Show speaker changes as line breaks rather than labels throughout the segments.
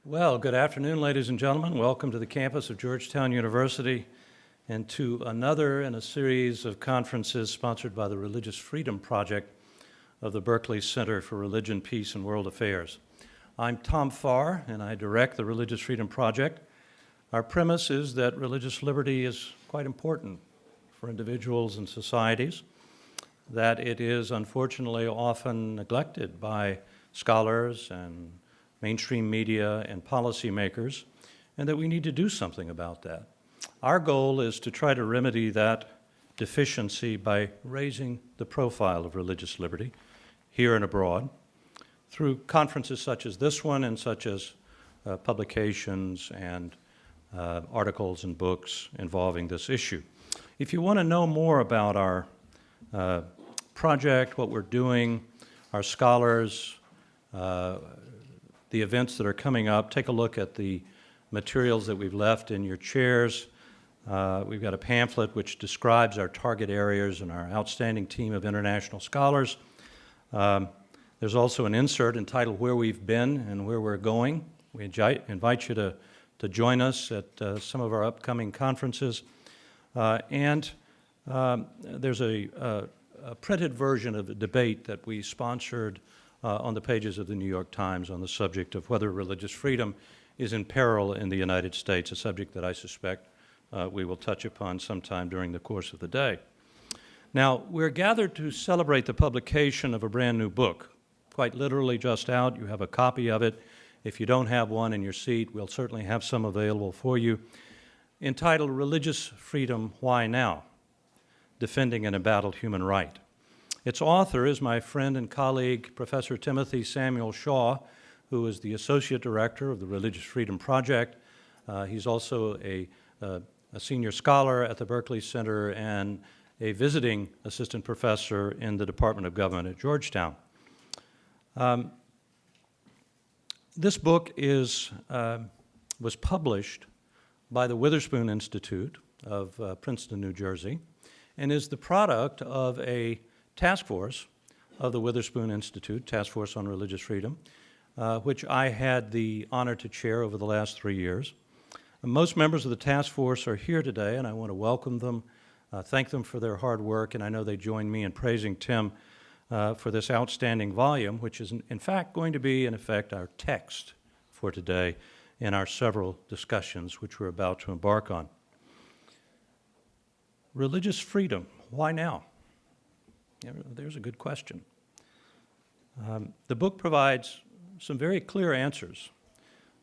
Well, good afternoon, ladies and gentlemen. Welcome to the campus of Georgetown University and to another in a series of conferences sponsored by the Religious Freedom Project of the Berkley Center for Religion, Peace, and World Affairs. I'm Tom Farr, and I direct the Religious Freedom Project. Our premise is that religious liberty is quite important for individuals and societies, that it is unfortunately often neglected by scholars and mainstream media and policymakers, and that we need to do something about that. Our goal is to try to remedy that deficiency by raising the profile of religious liberty here and abroad through conferences such as this one and such as publications and articles and books involving this issue. If you want to know more about our project, what we're doing, our scholars, the events that are coming up, take a look at the materials that we've left in your chairs. We've got a pamphlet which describes our target areas and our outstanding team of international scholars. There's also an insert entitled Where We've Been and Where We're Going. We invite you to join us at some of our upcoming conferences. And there's a printed version of a debate that we sponsored on the pages of the New York Times on the subject of whether religious freedom is in peril in the United States, a subject that I suspect we will touch upon sometime during the course of the day. Now, we're gathered to celebrate the publication of a brand new book, quite literally just out. You have a copy of it. If you don't have one in your seat, we'll certainly have some available for you, entitled Religious Freedom, Why Now? Defending an Embattled Human Right. Its author is my friend and colleague, Professor Timothy Samuel Shaw, who is the Associate Director of the Religious Freedom Project. He's also a senior scholar at the Berkley Center and a visiting assistant professor in the Department of Government at Georgetown. This book was published by the Witherspoon Institute of Princeton, New Jersey, and is the product of a task force of the Witherspoon Institute, Task Force on Religious Freedom, which I had the honor to chair over the last 3 years. Most members of the task force are here today, and I want to welcome them, thank them for their hard work, and I know they join me in praising Tim for this outstanding volume, which is in fact going to be, in effect, our text for today in our several discussions which we're about to embark on. Religious freedom, why now? There's a good question. The book provides some very clear answers,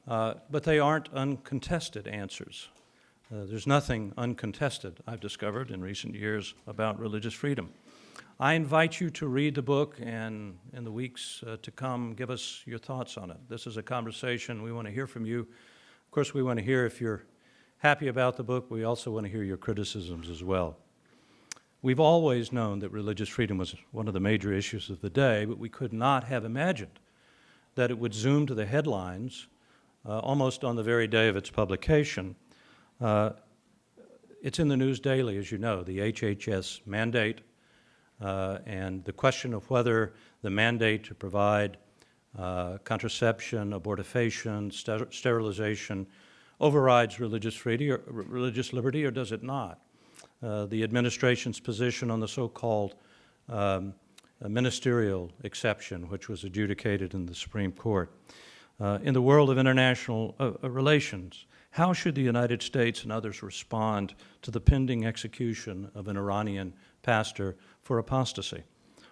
but they aren't uncontested answers. There's nothing uncontested, I've discovered in recent years, about religious freedom. I invite you to read the book and in the weeks to come, give us your thoughts on it. This is a conversation. We want to hear from you. Of course, we want to hear if you're happy about the book. We also want to hear your criticisms as well. We've always known that religious freedom was one of the major issues of the day, but we could not have imagined that it would zoom to the headlines almost on the very day of its publication. It's in the news daily, as you know, the HHS mandate and the question of whether the mandate to provide contraception, abortifacient, sterilization overrides religious liberty, or does it not? The administration's position on the so-called ministerial exception, which was adjudicated in the Supreme Court. In the world of international relations, how should the United States and others respond to the pending execution of an Iranian pastor for apostasy,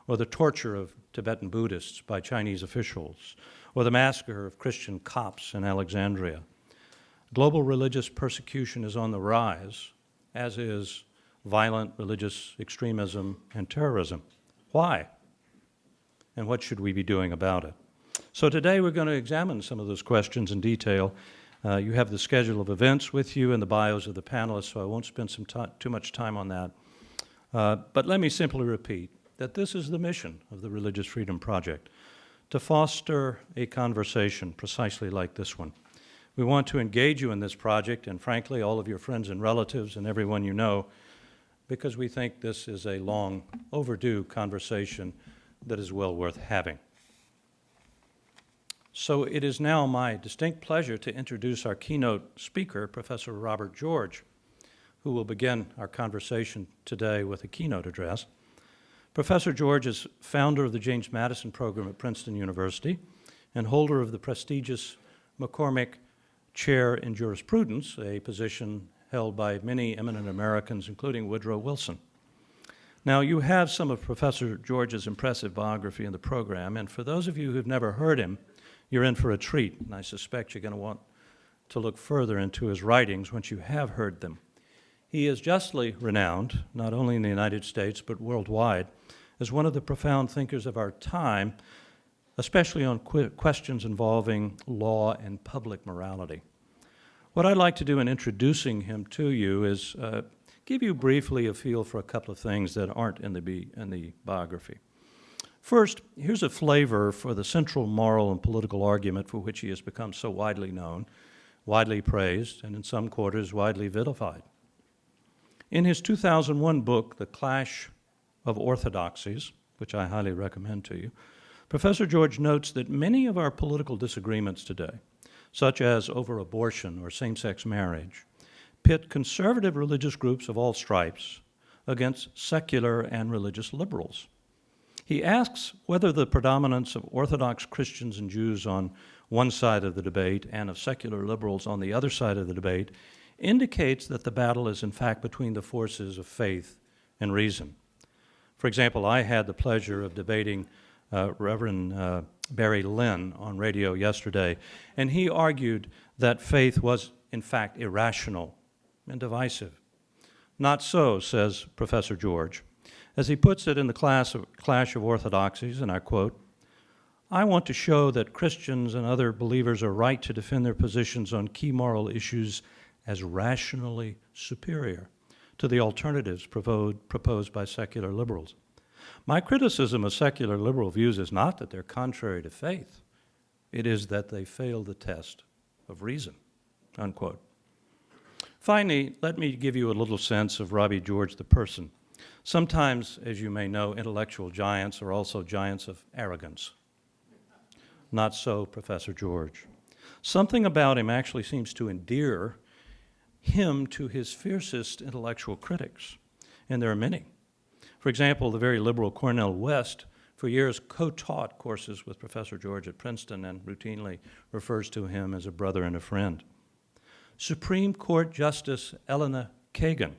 or the torture of Tibetan Buddhists by Chinese officials, or the massacre of Christian Copts in Alexandria? Global religious persecution is on the rise, as is violent religious extremism and terrorism. Why? And what should we be doing about it? So today we're going to examine some of those questions in detail. You have the schedule of events with you and the bios of the panelists, so I won't spend too much time on that. But let me simply repeat that this is the mission of the Religious Freedom Project, to foster a conversation precisely like this one. We want to engage you in this project, and frankly, all of your friends and relatives and everyone you know, because we think this is a long overdue conversation that is well worth having. So it is now my distinct pleasure to introduce our keynote speaker, Professor Robert George, who will begin our conversation today with a keynote address. Professor George is founder of the James Madison Program at Princeton University and holder of the prestigious McCormick Chair in Jurisprudence, a position held by many eminent Americans, including Woodrow Wilson. Now, you have some of Professor George's impressive biography in the program, and for those of you who've never heard him, you're in for a treat, and I suspect you're going to want to look further into his writings once you have heard them. He is justly renowned, not only in the United States, but worldwide, as one of the profound thinkers of our time, especially on questions involving law and public morality. What I'd like to do in introducing him to you is give you briefly a feel for a couple of things that aren't in the biography. First, here's a flavor for the central moral and political argument for which he has become so widely known, widely praised, and in some quarters widely vilified. In his 2001 book, The Clash of Orthodoxies, which I highly recommend to you, Professor George notes that many of our political disagreements today, such as over abortion or same-sex marriage, pit conservative religious groups of all stripes against secular and religious liberals. He asks whether the predominance of Orthodox Christians and Jews on one side of the debate and of secular liberals on the other side of the debate indicates that the battle is in fact between the forces of faith and reason. For example, I had the pleasure of debating Reverend Barry Lynn on radio yesterday, and he argued that faith was in fact irrational and divisive. Not so, says Professor George. As he puts it in the Clash of Orthodoxies, and I quote, "I want to show that Christians and other believers are right to defend their positions on key moral issues as rationally superior to the alternatives proposed by secular liberals. My criticism of secular liberal views is not that they're contrary to faith. It is that they fail the test of reason," unquote. Finally, let me give you a little sense of Robbie George the person. Sometimes, as you may know, intellectual giants are also giants of arrogance. Not so Professor George. Something about him actually seems to endear him to his fiercest intellectual critics, and there are many. For example, the very liberal Cornel West for years co-taught courses with Professor George at Princeton and routinely refers to him as a brother and a friend. Supreme Court Justice Elena Kagan,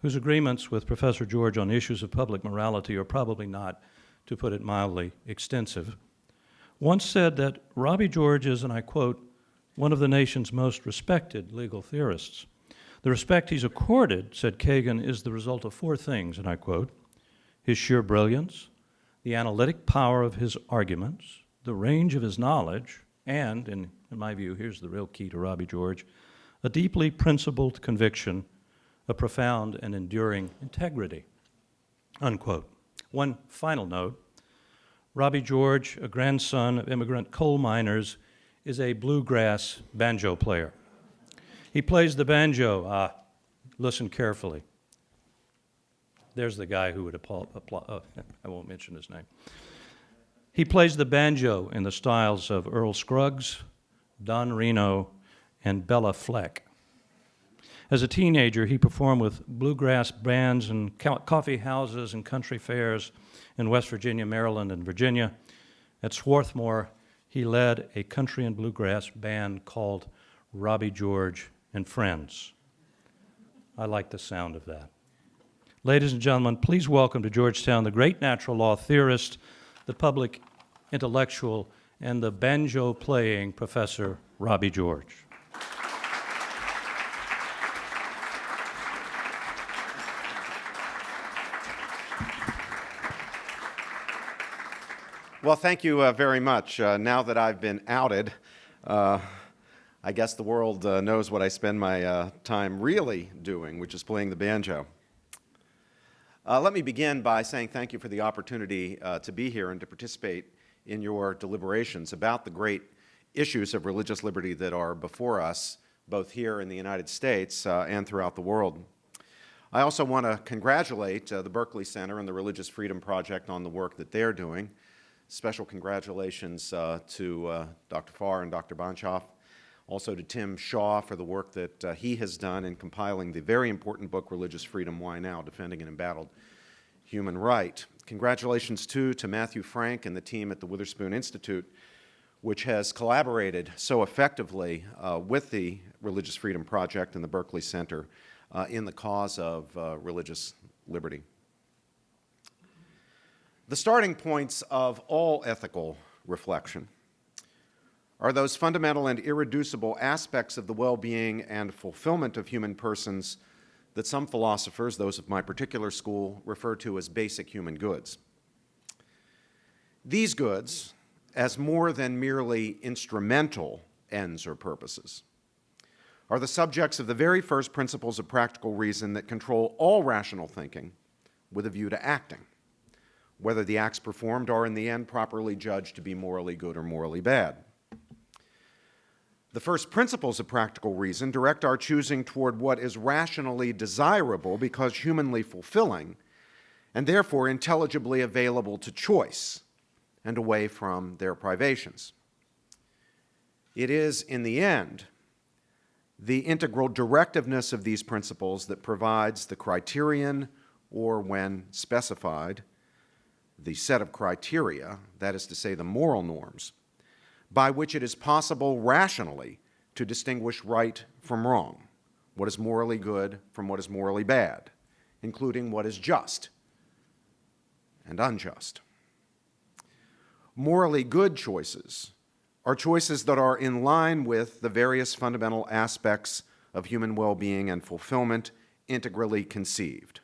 whose agreements with Professor George on issues of public morality are probably not, to put it mildly, extensive, once said that Robbie George is, and I quote, "one of the nation's most respected legal theorists. The respect he's accorded," said Kagan, "is the result of four things," and I quote, "his sheer brilliance, the analytic power of his arguments, the range of his knowledge, and, in my view, here's the real key to Robbie George, a deeply principled conviction, a profound and enduring integrity," unquote. One final note, Robbie George, a grandson of immigrant coal miners, is a bluegrass banjo player. He plays the banjo. Listen carefully. There's the guy who would applaud. I won't mention his name. He plays the banjo in the styles of Earl Scruggs, Don Reno, and Bella Fleck. As a teenager, he performed with bluegrass bands in coffee houses and country fairs in West Virginia, Maryland, and Virginia. At Swarthmore, he led a country and bluegrass band called Robbie George and Friends. I like the sound of that. Ladies and gentlemen, please welcome to Georgetown the great natural law theorist, the public intellectual, and the banjo-playing Professor Robbie George.
Well, thank you very much. Now that I've been outed, I guess the world knows what I spend my time really doing, which is playing the banjo. Let me begin by saying thank you for the opportunity to be here and to participate in your deliberations about the great issues of religious liberty that are before us, both here in the United States and throughout the world. I also want to congratulate the Berkley Center and the Religious Freedom Project on the work that they're doing. Special congratulations to Dr. Farr and Dr. Bonshoff, also to Tim Shaw for the work that he has done in compiling the very important book, Religious Freedom, Why Now? Defending an Embattled Human Right. Congratulations, too, to Matthew Frank and the team at the Witherspoon Institute, which has collaborated so effectively with the Religious Freedom Project and the Berkley Center in the cause of religious liberty. The starting points of all ethical reflection are those fundamental and irreducible aspects of the well-being and fulfillment of human persons that some philosophers, those of my particular school, refer to as basic human goods. These goods, as more than merely instrumental ends or purposes, are the subjects of the very first principles of practical reason that control all rational thinking with a view to acting, whether the acts performed are in the end properly judged to be morally good or morally bad. The first principles of practical reason direct our choosing toward what is rationally desirable because humanly fulfilling, and therefore intelligibly available to choice, and away from their privations. It is, in the end, the integral directiveness of these principles that provides the criterion, or when specified, the set of criteria, that is to say the moral norms, by which it is possible rationally to distinguish right from wrong, what is morally good from what is morally bad, including what is just and unjust. Morally good choices are choices that are in line with the various fundamental aspects of human well-being and fulfillment integrally conceived.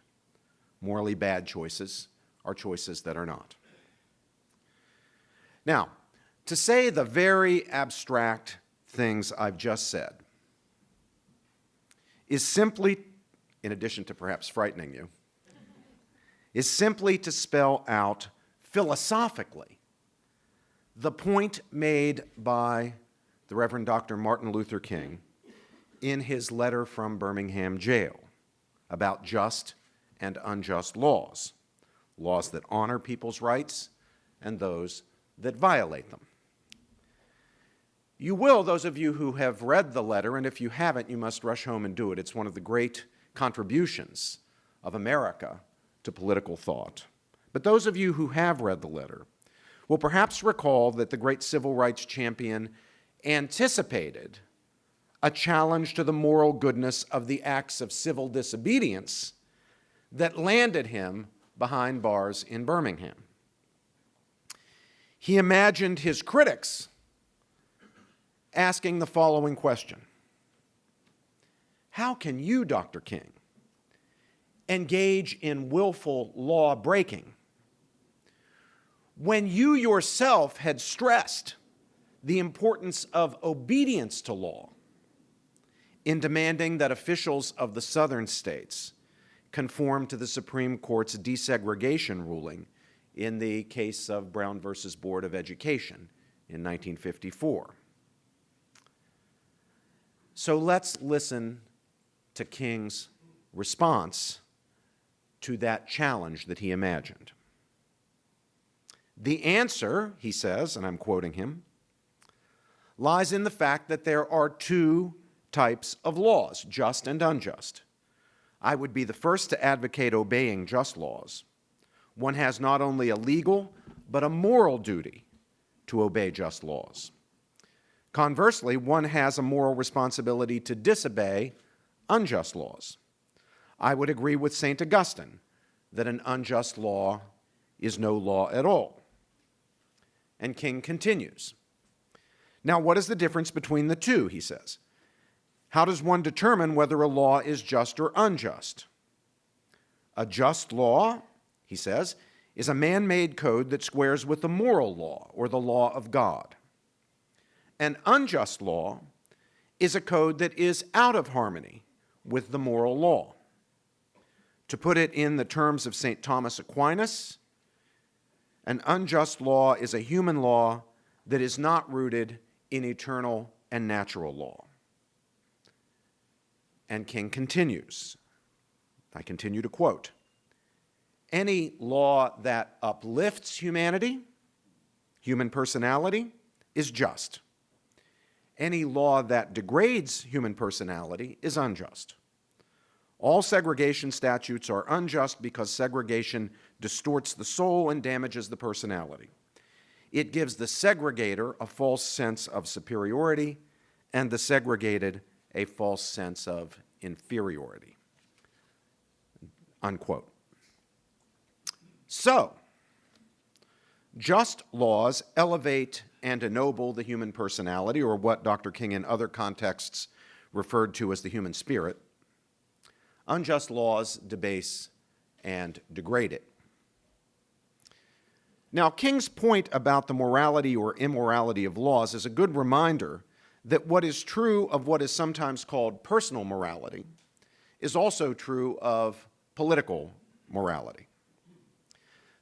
Morally bad choices are choices that are not. Now, to say the very abstract things I've just said is simply, in addition to perhaps frightening you, is simply to spell out philosophically the point made by the Reverend Dr. Martin Luther King in his letter from Birmingham jail about just and unjust laws, laws that honor people's rights and those that violate them. You will, those of you who have read the letter, and if you haven't, you must rush home and do it. It's one of the great contributions of America to political thought. But those of you who have read the letter will perhaps recall that the great civil rights champion anticipated a challenge to the moral goodness of the acts of civil disobedience that landed him behind bars in Birmingham. He imagined his critics asking the following question: how can you, Dr. King, engage in willful law breaking when you yourself had stressed the importance of obedience to law in demanding that officials of the southern states conform to the Supreme Court's desegregation ruling in the case of Brown versus Board of Education in 1954? So let's listen to King's response to that challenge that he imagined. The answer, he says, and I'm quoting him, lies in the fact that there are two types of laws, just and unjust. I would be the first to advocate obeying just laws. One has not only a legal, but a moral duty to obey just laws. Conversely, one has a moral responsibility to disobey unjust laws. I would agree with St. Augustine that an unjust law is no law at all. And King continues. Now, what is the difference between the two, he says? How does one determine whether a law is just or unjust? A just law, he says, is a man-made code that squares with the moral law or the law of God. An unjust law is a code that is out of harmony with the moral law. To put it in the terms of St. Thomas Aquinas, an unjust law is a human law that is not rooted in eternal and natural law. And King continues, I continue to quote, any law that uplifts humanity Human personality is just. Any law that degrades human personality is unjust. All segregation statutes are unjust because segregation distorts the soul and damages the personality. It gives the segregator a false sense of superiority and the segregated a false sense of inferiority. Unquote. So, just laws elevate and ennoble the human personality, or what Dr. King in other contexts referred to as the human spirit. Unjust laws debase and degrade it. Now, King's point about the morality or immorality of laws is a good reminder that what is true of what is sometimes called personal morality is also true of political morality.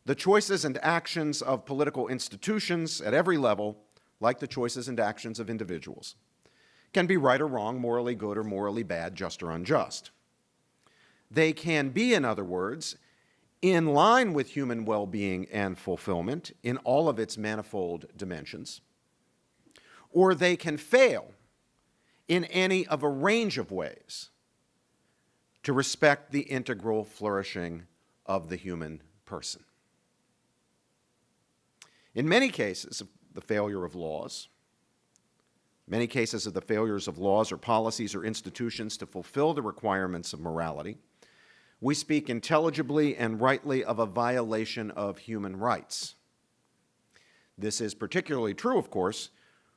The choices and actions of political institutions at every level, like the choices and actions of individuals, can be right or wrong, morally good or morally bad, just or unjust. They can be, in other words, in line with human well-being and fulfillment in all of its manifold dimensions, or they can fail in any of a range of ways to respect the integral flourishing of the human person. In many cases of the failure of laws, many cases of the failures of laws or policies or institutions to fulfill the requirements of morality, we speak intelligibly and rightly of a violation of human rights. This is particularly true, of course,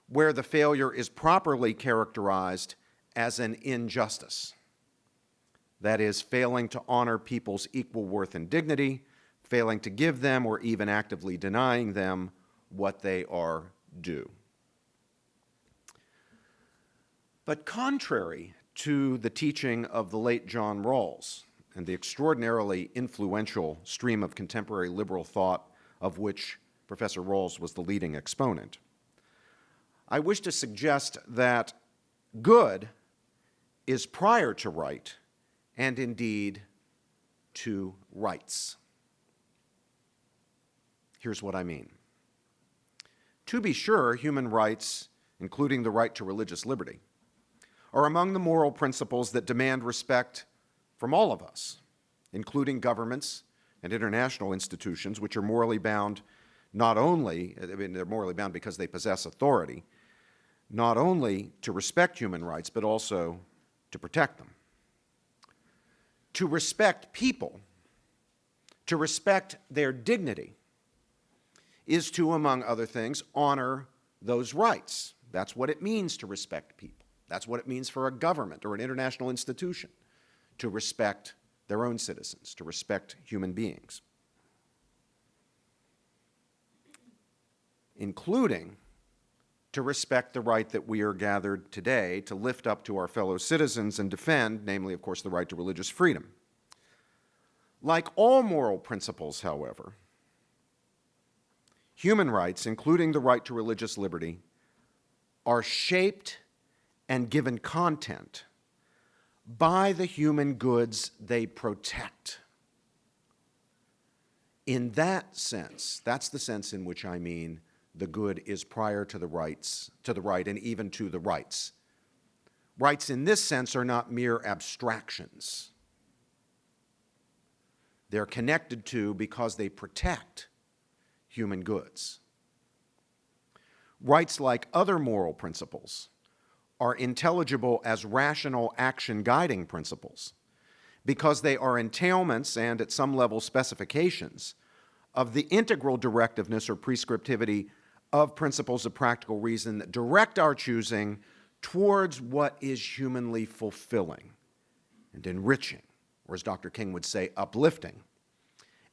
where the failure is properly characterized as an injustice. That is, failing to honor people's equal worth and dignity, failing to give them or even actively denying them what they are due. But contrary to the teaching of the late John Rawls and the extraordinarily influential stream of contemporary liberal thought of which Professor Rawls was the leading exponent, I wish to suggest that good is prior to right and indeed to rights. Here's what I mean. To be sure, human rights, including the right to religious liberty, are among the moral principles that demand respect from all of us, including governments and international institutions, which are morally bound not only, they're morally bound because they possess authority, not only to respect human rights, but also to protect them. To respect people, to respect their dignity, is to, among other things, honor those rights. That's what it means to respect people. That's what it means for a government or an international institution to respect their own citizens, to respect human beings, including to respect the right that we are gathered today to lift up to our fellow citizens and defend, namely, of course, the right to religious freedom. Like all moral principles, however, human rights, including the right to religious liberty, are shaped and given content by the human goods they protect. In that sense, that's the sense in which I mean the good is prior to the rights, to the right, and even to the rights. Rights in this sense are not mere abstractions. They're connected to because they protect human goods. Rights, like other moral principles, are intelligible as rational action guiding principles because they are entailments and, at some level, specifications of the integral directiveness or prescriptivity of principles of practical reason that direct our choosing towards what is humanly fulfilling and enriching, or as Dr. King would say, uplifting,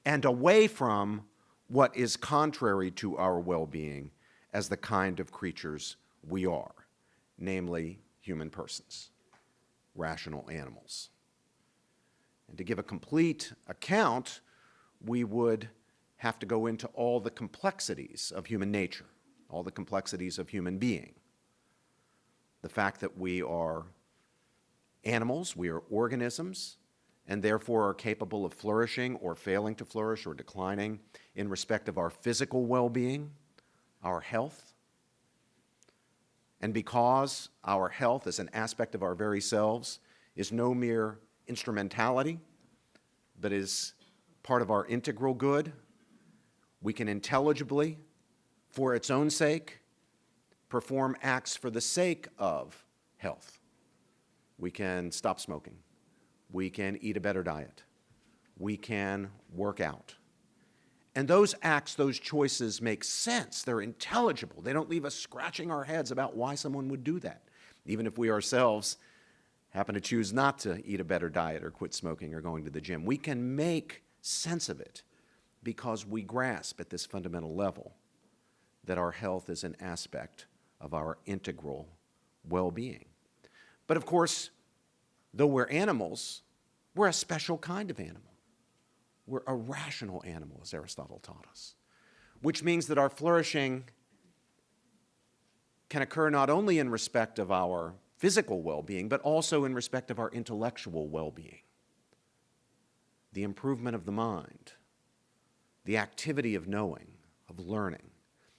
and away from what is contrary to our well-being as the kind of creatures we are, namely human persons, rational animals. And to give a complete account, we would have to go into all the complexities of human nature, all the complexities of human being. The fact that we are animals, we are organisms, and therefore are capable of flourishing or failing to flourish or declining in respect of our physical well-being, our health. And because our health as an aspect of our very selves is no mere instrumentality, but is part of our integral good, we can intelligibly, for its own sake, perform acts for the sake of health. We can stop smoking. We can eat a better diet. We can work out. And those acts, those choices make sense. They're intelligible. They don't leave us scratching our heads about why someone would do that, even if we ourselves happen to choose not to eat a better diet or quit smoking or going to the gym. We can make sense of it because we grasp at this fundamental level that our health is an aspect of our integral well-being. But of course, though we're animals, we're a special kind of animal. We're a rational animal, as Aristotle taught us, which means that our flourishing can occur not only in respect of our physical well-being, but also in respect of our intellectual well-being. The improvement of the mind, the activity of knowing, of learning,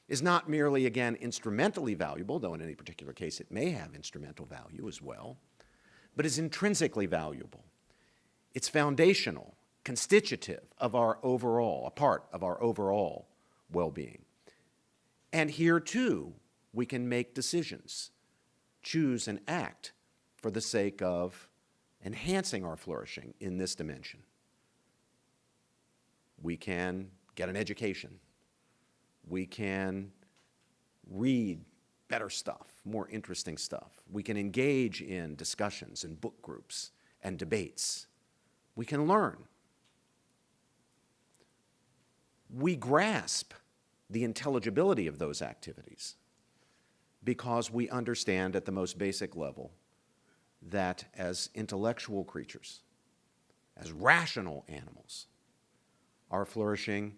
is not merely, again, instrumentally valuable, though in any particular case it may have instrumental value as well, but is intrinsically valuable. It's foundational, constitutive of our overall, a part of our overall well-being. And here, too, we can make decisions, choose and act for the sake of enhancing our flourishing in this dimension. We can get an education. We can read better stuff, more interesting stuff. We can engage in discussions and book groups and debates. We can learn. We grasp the intelligibility of those activities because we understand at the most basic level that as intellectual creatures, as rational animals, our flourishing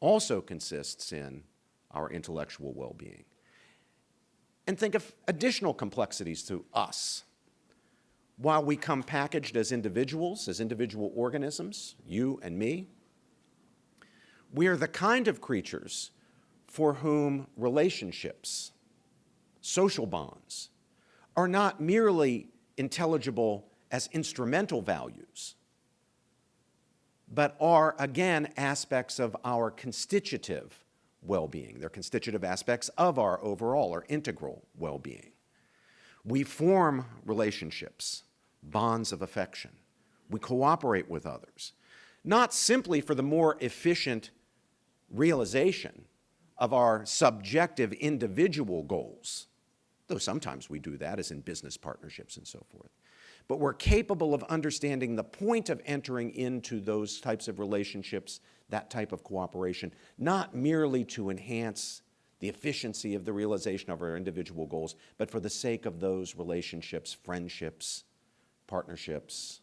also consists in our intellectual well-being. And think of additional complexities to us. While we come packaged as individuals, as individual organisms, you and me, we are the kind of creatures for whom relationships, social bonds, are not merely intelligible as instrumental values, but are, again, aspects of our constitutive well-being. They're constitutive aspects of our overall or integral well-being. We form relationships, bonds of affection. We cooperate with others, not simply for the more efficient realization of our subjective individual goals, though sometimes we do that, as in business partnerships and so forth. But we're capable of understanding the point of entering into those types of relationships, that type of cooperation, not merely to enhance the efficiency of the realization of our individual goals, but for the sake of those relationships, friendships, partnerships,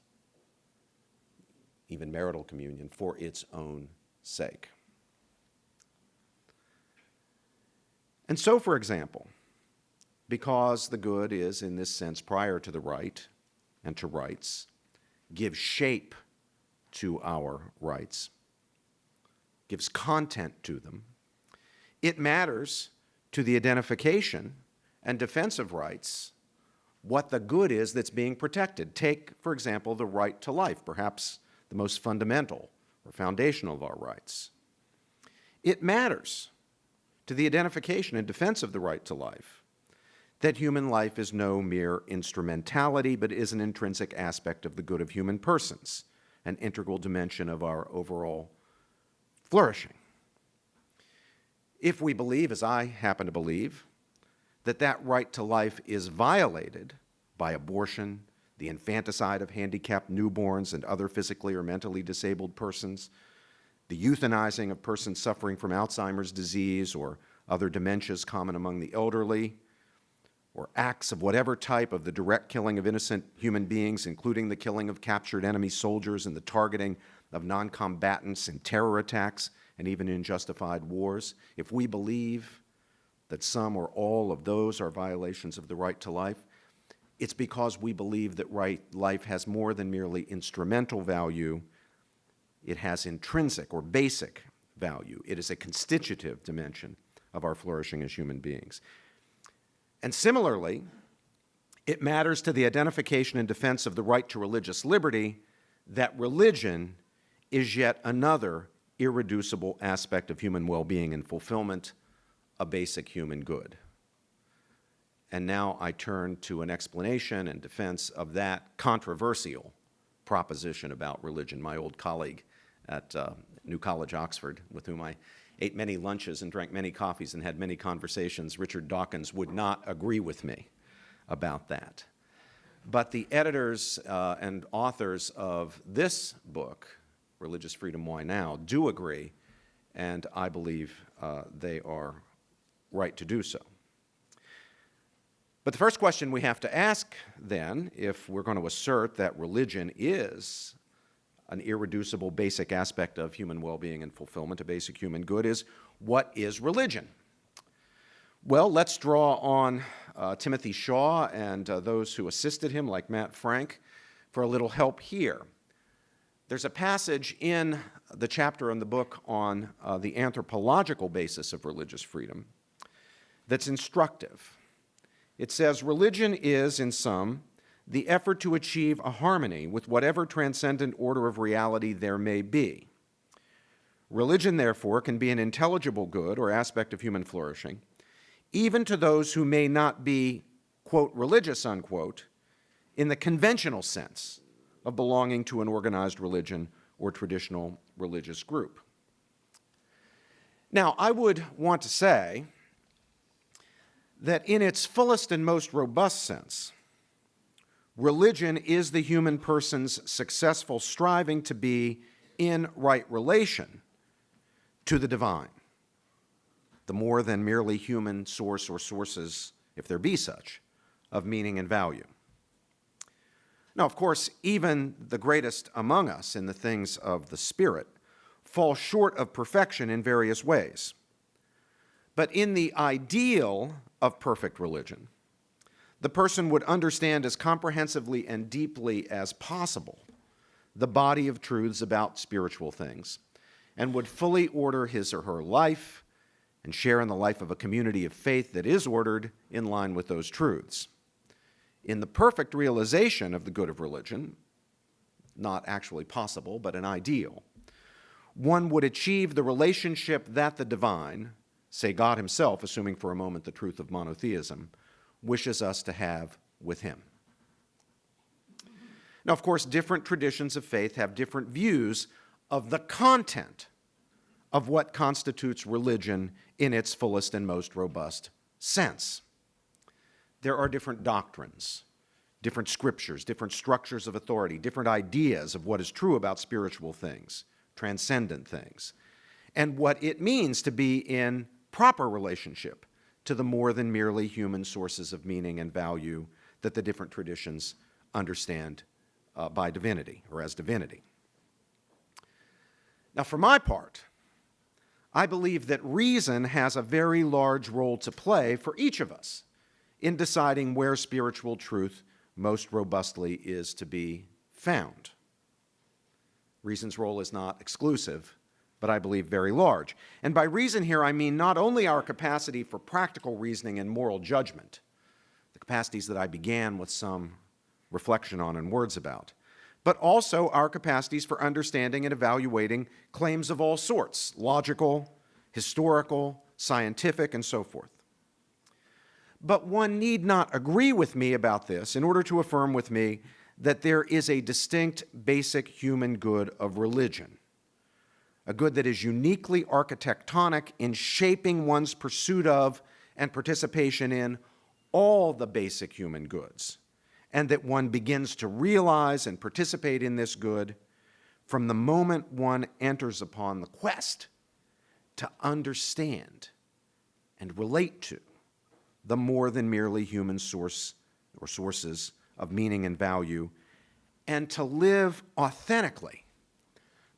even marital communion, for its own sake. And so, for example, because the good is, in this sense, prior to the right and to rights, gives shape to our rights, gives content to them, it matters to the identification and defense of rights what the good is that's being protected. Take, for example, the right to life, perhaps the most fundamental or foundational of our rights. It matters to the identification and defense of the right to life that human life is no mere instrumentality, but is an intrinsic aspect of the good of human persons, an integral dimension of our overall flourishing. If we believe, as I happen to believe, that that right to life is violated by abortion, the infanticide of handicapped newborns and other physically or mentally disabled persons, the euthanizing of persons suffering from Alzheimer's disease or other dementias common among the elderly, or acts of whatever type of the direct killing of innocent human beings, including the killing of captured enemy soldiers and the targeting of non-combatants in terror attacks and even in justified wars, if we believe that some or all of those are violations of the right to life, it's because we believe that life has more than merely instrumental value. It has intrinsic or basic value. It is a constitutive dimension of our flourishing as human beings. And similarly, it matters to the identification and defense of the right to religious liberty that religion is yet another irreducible aspect of human well-being and fulfillment, a basic human good. And now I turn to an explanation and defense of that controversial proposition about religion. My old colleague at New College, Oxford, with whom I ate many lunches and drank many coffees and had many conversations, Richard Dawkins, would not agree with me about that. But the editors and authors of this book, Religious Freedom, Why Now, do agree, and I believe they are right to do so. But the first question we have to ask, then, if we're going to assert that religion is an irreducible basic aspect of human well-being and fulfillment, a basic human good, is what is religion? Well, let's draw on Timothy Shaw and those who assisted him, like Matt Frank, for a little help here. There's a passage in the chapter in the book on the anthropological basis of religious freedom that's instructive. It says, religion is, in sum, the effort to achieve a harmony with whatever transcendent order of reality there may be. Religion, therefore, can be an intelligible good or aspect of human flourishing, even to those who may not be, quote, religious, unquote, in the conventional sense of belonging to an organized religion or traditional religious group. Now, I would want to say that in its fullest and most robust sense, religion is the human person's successful striving to be in right relation to the divine, the more than merely human source or sources, if there be such, of meaning and value. Now, of course, even the greatest among us in the things of the Spirit fall short of perfection in various ways. But in the ideal of perfect religion, the person would understand as comprehensively and deeply as possible the body of truths about spiritual things, and would fully order his or her life and share in the life of a community of faith that is ordered in line with those truths. In the perfect realization of the good of religion, not actually possible, but an ideal, one would achieve the relationship that the divine, say God himself, assuming for a moment the truth of monotheism, wishes us to have with him. Now, of course, different traditions of faith have different views of the content of what constitutes religion in its fullest and most robust sense. There are different doctrines, different scriptures, different structures of authority, different ideas of what is true about spiritual things, transcendent things, and what it means to be in proper relationship to the more than merely human sources of meaning and value that the different traditions understand by divinity or as divinity. Now, for my part, I believe that reason has a very large role to play for each of us in deciding where spiritual truth most robustly is to be found. Reason's role is not exclusive, but I believe very large. And by reason here, I mean not only our capacity for practical reasoning and moral judgment, the capacities that I began with some reflection on and words about, but also our capacities for understanding and evaluating claims of all sorts, logical, historical, scientific, and so forth. But one need not agree with me about this in order to affirm with me that there is a distinct basic human good of religion, a good that is uniquely architectonic in shaping one's pursuit of and participation in all the basic human goods, and that one begins to realize and participate in this good from the moment one enters upon the quest to understand and relate to the more than merely human source or sources of meaning and value, and to live authentically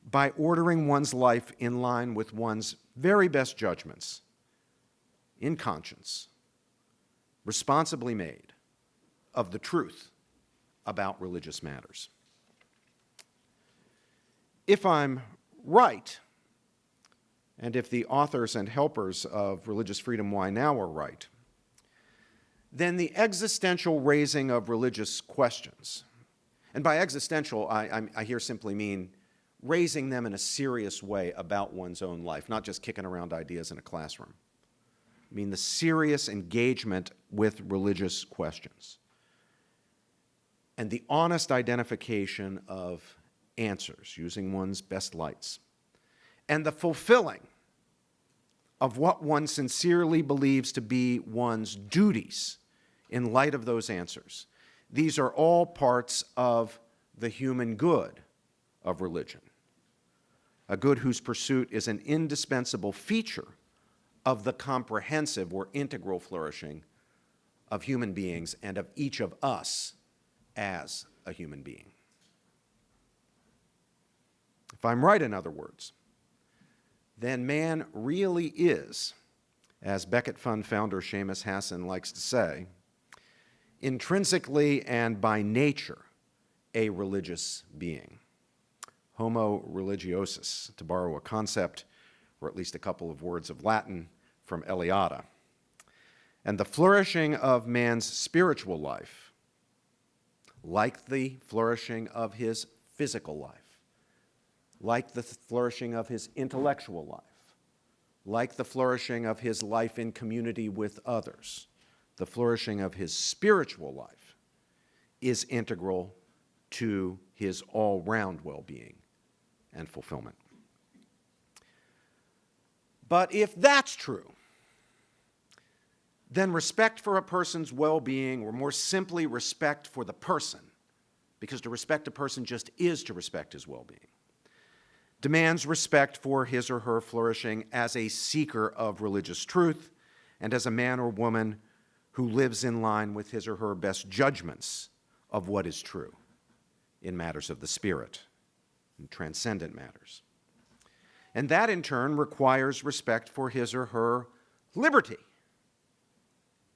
by ordering one's life in line with one's very best judgments, in conscience, responsibly made, of the truth about religious matters. If I'm right and if the authors and helpers of Religious Freedom Why Now are right, then the existential raising of religious questions, and by existential, I here simply mean raising them in a serious way about one's own life, not just kicking around ideas in a classroom. I mean the serious engagement with religious questions and the honest identification of answers using one's best lights, and the fulfilling of what one sincerely believes to be one's duties in light of those answers. These are all parts of the human good of religion, a good whose pursuit is an indispensable feature of the comprehensive or integral flourishing of human beings and of each of us as a human being. If I'm right, in other words, then man really is, as Becket Fund founder Seamus Hassan likes to say, intrinsically and by nature a religious being. Homo religiosus, to borrow a concept, or at least a couple of words of Latin, from Eliade. And the flourishing of man's spiritual life, like the flourishing of his physical life, like the flourishing of his intellectual life, like the flourishing of his life in community with others, the flourishing of his spiritual life is integral to his all-round well-being and fulfillment. But if that's true, then respect for a person's well-being, or more simply respect for the person, because to respect a person just is to respect his well-being, demands respect for his or her flourishing as a seeker of religious truth and as a man or woman who lives in line with his or her best judgments of what is true in matters of the spirit and transcendent matters. And that, in turn, requires respect for his or her liberty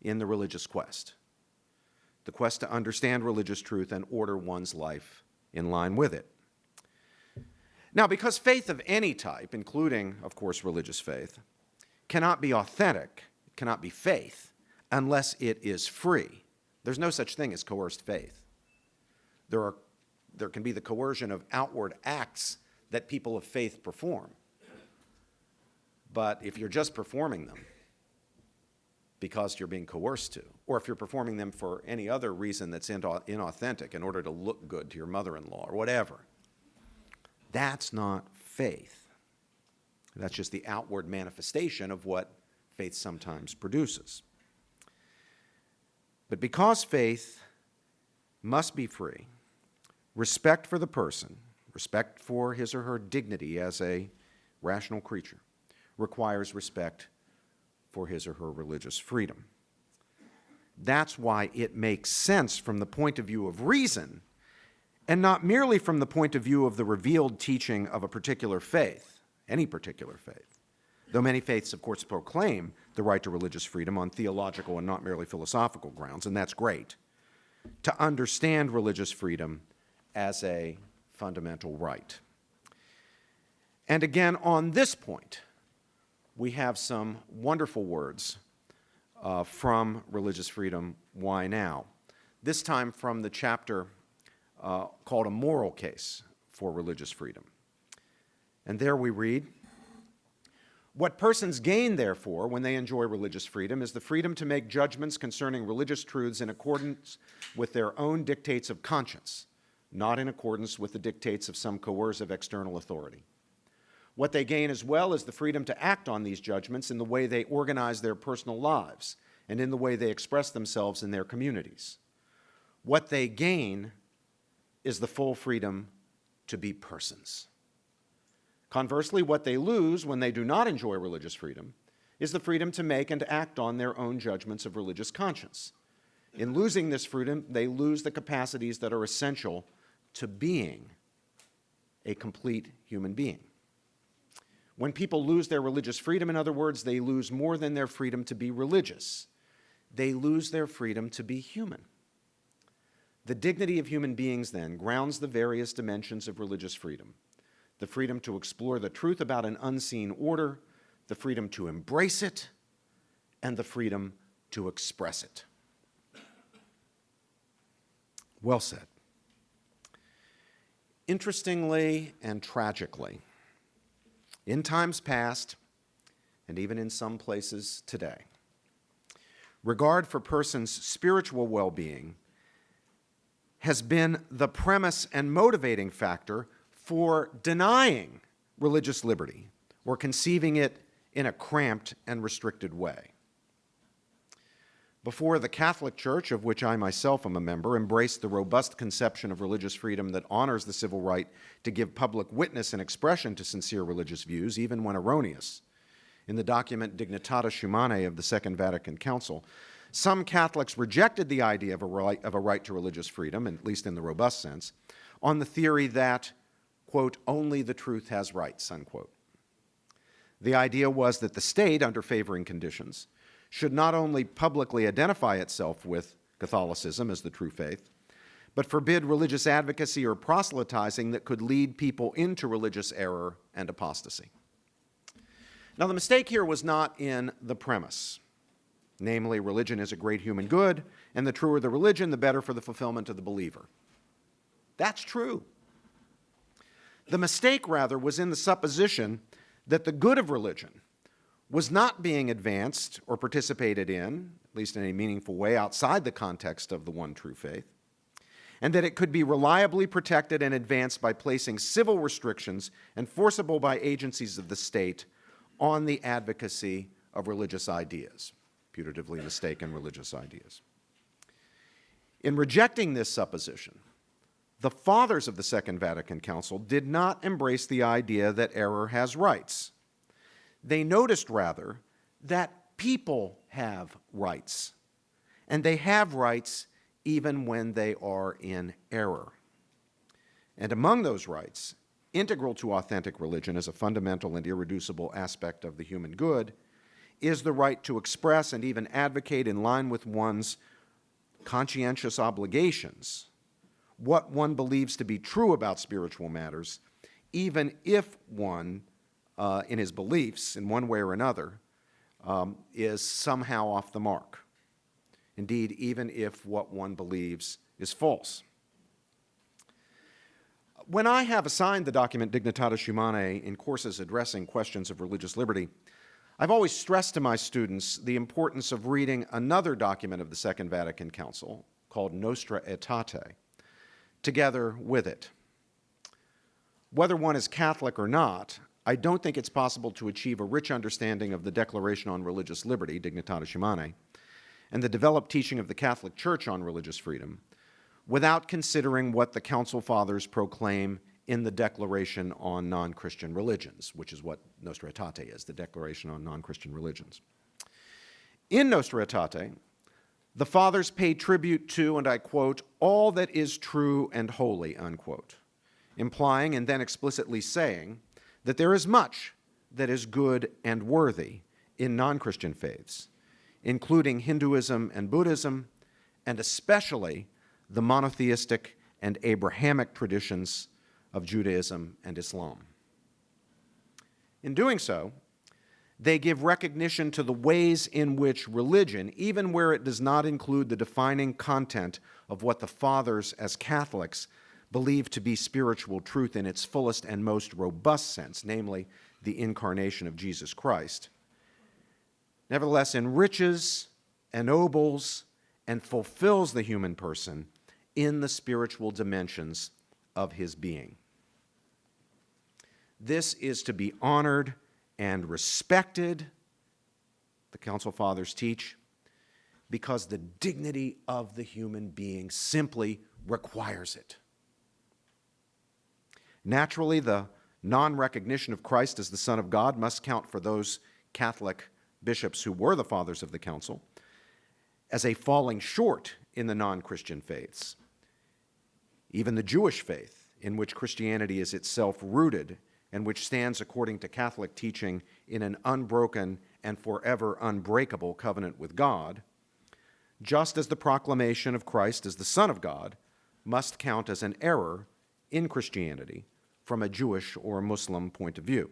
in the religious quest, the quest to understand religious truth and order one's life in line with it. Now, because faith of any type, including, of course, religious faith, cannot be authentic, it cannot be faith, unless it is free. There's no such thing as coerced faith. There can be the coercion of outward acts that people of faith perform. But if you're just performing them because you're being coerced to, or if you're performing them for any other reason that's inauthentic in order to look good to your mother-in-law or whatever, that's not faith. That's just the outward manifestation of what faith sometimes produces. But because faith must be free, respect for the person, respect for his or her dignity as a rational creature, requires respect for his or her religious freedom. That's why it makes sense from the point of view of reason, and not merely from the point of view of the revealed teaching of a particular faith, any particular faith, though many faiths, of course, proclaim the right to religious freedom on theological and not merely philosophical grounds, and that's great, to understand religious freedom as a fundamental right. And again, on this point, we have some wonderful words from Religious Freedom, Why Now? This time from the chapter called A Moral Case for Religious Freedom. And there we read, "What persons gain, therefore, when they enjoy religious freedom is the freedom to make judgments concerning religious truths in accordance with their own dictates of conscience, not in accordance with the dictates of some coercive external authority. What they gain as well is the freedom to act on these judgments in the way they organize their personal lives and in the way they express themselves in their communities. What they gain is the full freedom to be persons. Conversely, what they lose when they do not enjoy religious freedom is the freedom to make and to act on their own judgments of religious conscience. In losing this freedom, they lose the capacities that are essential to being a complete human being. When people lose their religious freedom, in other words, they lose more than their freedom to be religious. They lose their freedom to be human. The dignity of human beings, then, grounds the various dimensions of religious freedom: the freedom to explore the truth about an unseen order, the freedom to embrace it, and the freedom to express it. Well said. Interestingly and tragically, in times past, and even in some places today, regard for persons' spiritual well-being has been the premise and motivating factor for denying religious liberty or conceiving it in a cramped and restricted way. Before the Catholic Church, of which I myself am a member, embraced the robust conception of religious freedom that honors the civil right to give public witness and expression to sincere religious views, even when erroneous, in the document Dignitatis Humanae of the Second Vatican Council, some Catholics rejected the idea of a right to religious freedom, at least in the robust sense, on the theory that, quote, only the truth has rights, unquote. The idea was that the state, under favoring conditions, should not only publicly identify itself with Catholicism as the true faith, but forbid religious advocacy or proselytizing that could lead people into religious error and apostasy. Now, the mistake here was not in the premise, namely, religion is a great human good, and the truer the religion, the better for the fulfillment of the believer. That's true. The mistake, rather, was in the supposition that the good of religion was not being advanced or participated in, at least in a meaningful way, outside the context of the one true faith, and that it could be reliably protected and advanced by placing civil restrictions enforceable by agencies of the state on the advocacy of religious ideas, putatively mistaken religious ideas. In rejecting this supposition, the fathers of the Second Vatican Council did not embrace the idea that error has rights. They noticed, rather, that people have rights, and they have rights even when they are in error. And among those rights, integral to authentic religion as a fundamental and irreducible aspect of the human good, is the right to express and even advocate in line with one's conscientious obligations what one believes to be true about spiritual matters, even if one, in his beliefs, in one way or another, is somehow off the mark. Indeed, even if what one believes is false. When I have assigned the document Dignitatis Humanae in courses addressing questions of religious liberty, I've always stressed to my students the importance of reading another document of the Second Vatican Council called Nostra Aetate together with it. Whether one is Catholic or not, I don't think it's possible to achieve a rich understanding of the Declaration on Religious Liberty, Dignitatis Humanae, and the developed teaching of the Catholic Church on religious freedom without considering what the Council Fathers proclaim in the Declaration on Non-Christian Religions, which is what Nostra Aetate is, the Declaration on Non-Christian Religions. In Nostra Aetate, the Fathers pay tribute to, and I quote, all that is true and holy, unquote, implying and then explicitly saying that there is much that is good and worthy in non-Christian faiths, including Hinduism and Buddhism, and especially the monotheistic and Abrahamic traditions of Judaism and Islam. In doing so, they give recognition to the ways in which religion, even where it does not include the defining content of what the Fathers, as Catholics, believe to be spiritual truth in its fullest and most robust sense, namely the incarnation of Jesus Christ, nevertheless enriches, ennobles, and fulfills the human person in the spiritual dimensions of his being. This is to be honored and respected, the Council Fathers teach, because the dignity of the human being simply requires it. Naturally, the non-recognition of Christ as the Son of God must count for those Catholic bishops who were the fathers of the Council as a falling short in the non-Christian faiths. Even the Jewish faith, in which Christianity is itself rooted and which stands according to Catholic teaching in an unbroken and forever unbreakable covenant with God, just as the proclamation of Christ as the Son of God must count as an error in Christianity from a Jewish or Muslim point of view.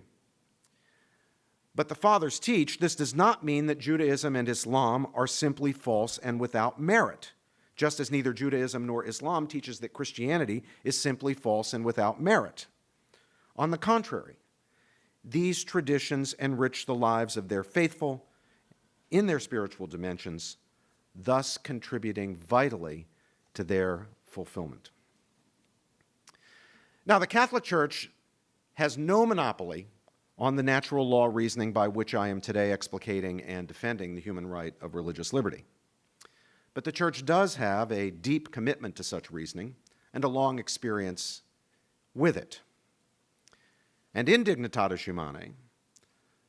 But the Fathers teach this does not mean that Judaism and Islam are simply false and without merit, just as neither Judaism nor Islam teaches that Christianity is simply false and without merit. On the contrary, these traditions enrich the lives of their faithful in their spiritual dimensions, thus contributing vitally to their fulfillment. Now, the Catholic Church has no monopoly on the natural law reasoning by which I am today explicating and defending the human right of religious liberty. But the Church does have a deep commitment to such reasoning and a long experience with it. And in Dignitatis Humanae,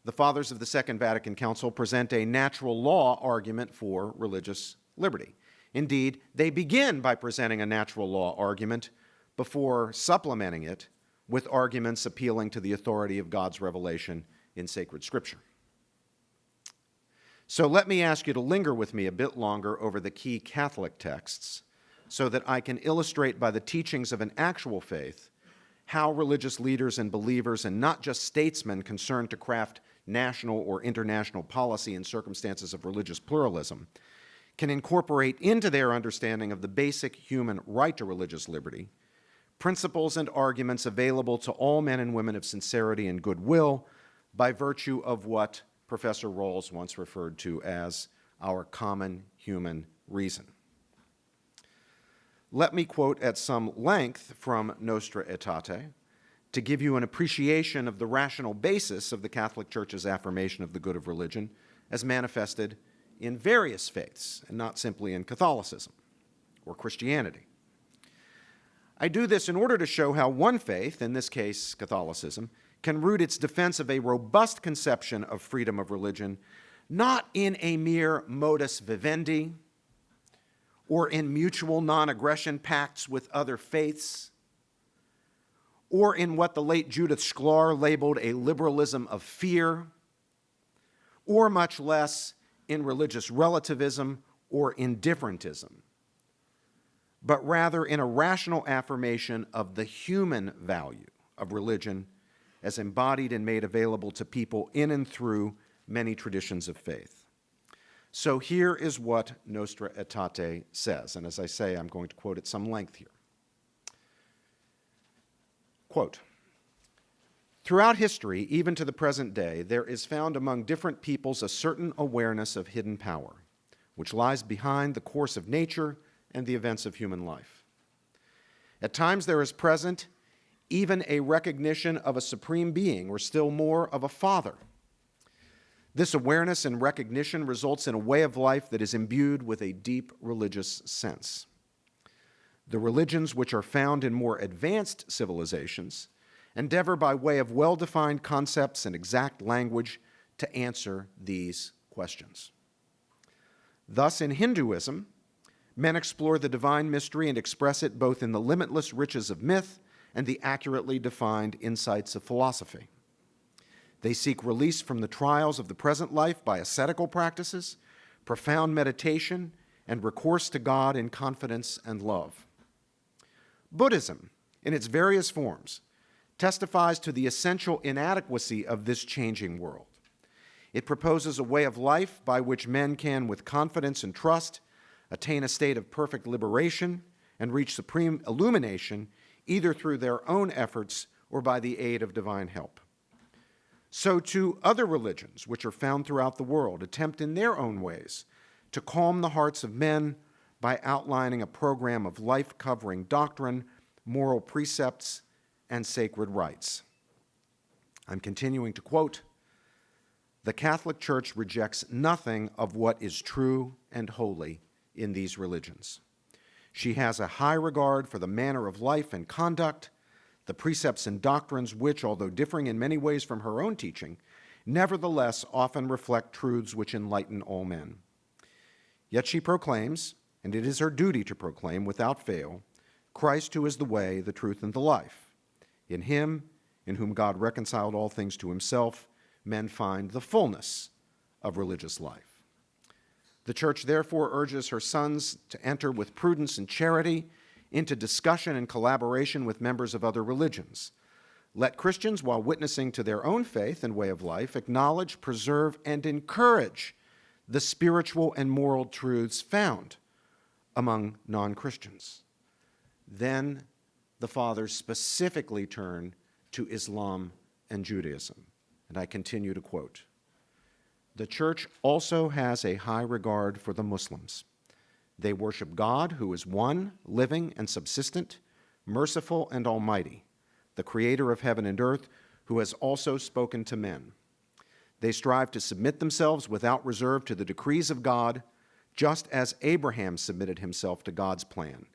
the Fathers of the Second Vatican Council present a natural law argument for religious liberty. Indeed, they begin by presenting a natural law argument before supplementing it with arguments appealing to the authority of God's revelation in sacred Scripture. So let me ask you to linger with me a bit longer over the key Catholic texts so that I can illustrate by the teachings of an actual faith how religious leaders and believers, and not just statesmen concerned to craft national or international policy in circumstances of religious pluralism, can incorporate into their understanding of the basic human right to religious liberty principles and arguments available to all men and women of sincerity and goodwill by virtue of what Professor Rawls once referred to as our common human reason. Let me quote at some length from Nostra Aetate to give you an appreciation of the rational basis of the Catholic Church's affirmation of the good of religion as manifested in various faiths and not simply in Catholicism or Christianity. I do this in order to show how one faith, in this case Catholicism, can root its defense of a robust conception of freedom of religion not in a mere modus vivendi or in mutual non-aggression pacts with other faiths or in what the late Judith Sklar labeled a liberalism of fear, or much less in religious relativism or indifferentism, but rather in a rational affirmation of the human value of religion as embodied and made available to people in and through many traditions of faith. So here is what Nostra Aetate says, and as I say, I'm going to quote at some length here. Quote, "Throughout history, even to the present day, there is found among different peoples a certain awareness of hidden power, which lies behind the course of nature and the events of human life. At times there is present even a recognition of a supreme being, or still more, of a father. This awareness and recognition results in a way of life that is imbued with a deep religious sense. The religions which are found in more advanced civilizations endeavor by way of well-defined concepts and exact language to answer these questions. Thus, in Hinduism, men explore the divine mystery and express it both in the limitless riches of myth and the accurately defined insights of philosophy. They seek release from the trials of the present life by ascetical practices, profound meditation, and recourse to God in confidence and love. Buddhism, in its various forms, testifies to the essential inadequacy of this changing world. It proposes a way of life by which men can, with confidence and trust, attain a state of perfect liberation and reach supreme illumination either through their own efforts or by the aid of divine help. So too other religions, which are found throughout the world, attempt in their own ways to calm the hearts of men by outlining a program of life-covering doctrine, moral precepts, and sacred rites." I'm continuing to quote, "The Catholic Church rejects nothing of what is true and holy in these religions. She has a high regard for the manner of life and conduct, the precepts and doctrines which, although differing in many ways from her own teaching, nevertheless often reflect truths which enlighten all men. Yet she proclaims, and it is her duty to proclaim without fail, Christ who is the way, the truth, and the life. In him, in whom God reconciled all things to himself, men find the fullness of religious life. The Church therefore urges her sons to enter with prudence and charity into discussion and collaboration with members of other religions, Let Christians, while witnessing to their own faith and way of life, acknowledge, preserve, and encourage the spiritual and moral truths found among non-Christians. Then the fathers specifically turn to Islam and Judaism. And I continue to quote, "The church also has a high regard for the Muslims. They worship God, who is one, living and subsistent, merciful and almighty, the creator of heaven and earth, who has also spoken to men. They strive to submit themselves without reserve to the decrees of God, just as Abraham submitted himself to God's plan,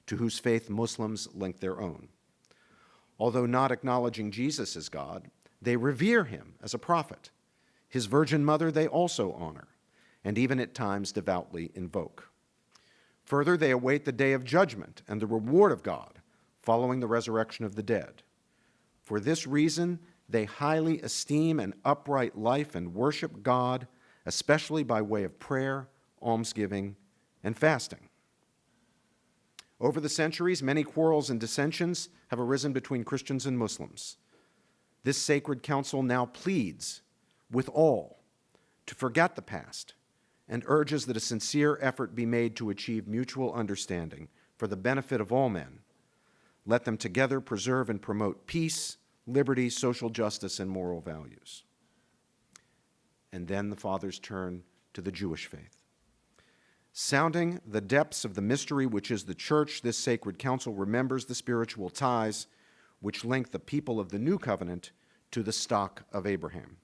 to whose faith Muslims link their own. Although not acknowledging Jesus as God, they revere him as a prophet. His virgin mother they also honor, and even at times devoutly invoke. Further, they await the day of judgment and the reward of God following the resurrection of the dead. For this reason, they highly esteem an upright life and worship God, especially by way of prayer, almsgiving, and fasting. Over the centuries, many quarrels and dissensions have arisen between Christians and Muslims. This sacred council now pleads with all to forget the past and urges that a sincere effort be made to achieve mutual understanding for the benefit of all men. Let them together preserve and promote peace, liberty, social justice, and moral values." And then the fathers turn to the Jewish faith. Sounding the depths of the mystery which is the church, this sacred council remembers the spiritual ties which link the people of the new covenant to the stock of Abraham.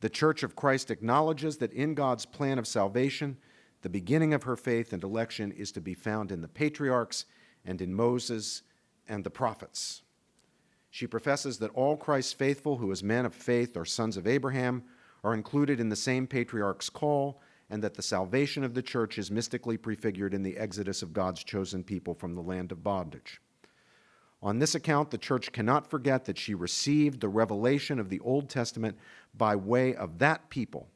The Church of Christ acknowledges that in God's plan of salvation, the beginning of her faith and election is to be found in the patriarchs and in Moses and the prophets. She professes that all Christ's faithful who as men of faith are sons of Abraham are included in the same patriarch's call, and that the salvation of the church is mystically prefigured in the exodus of God's chosen people from the land of bondage. On this account, the church cannot forget that she received the revelation of the Old Testament by way of that people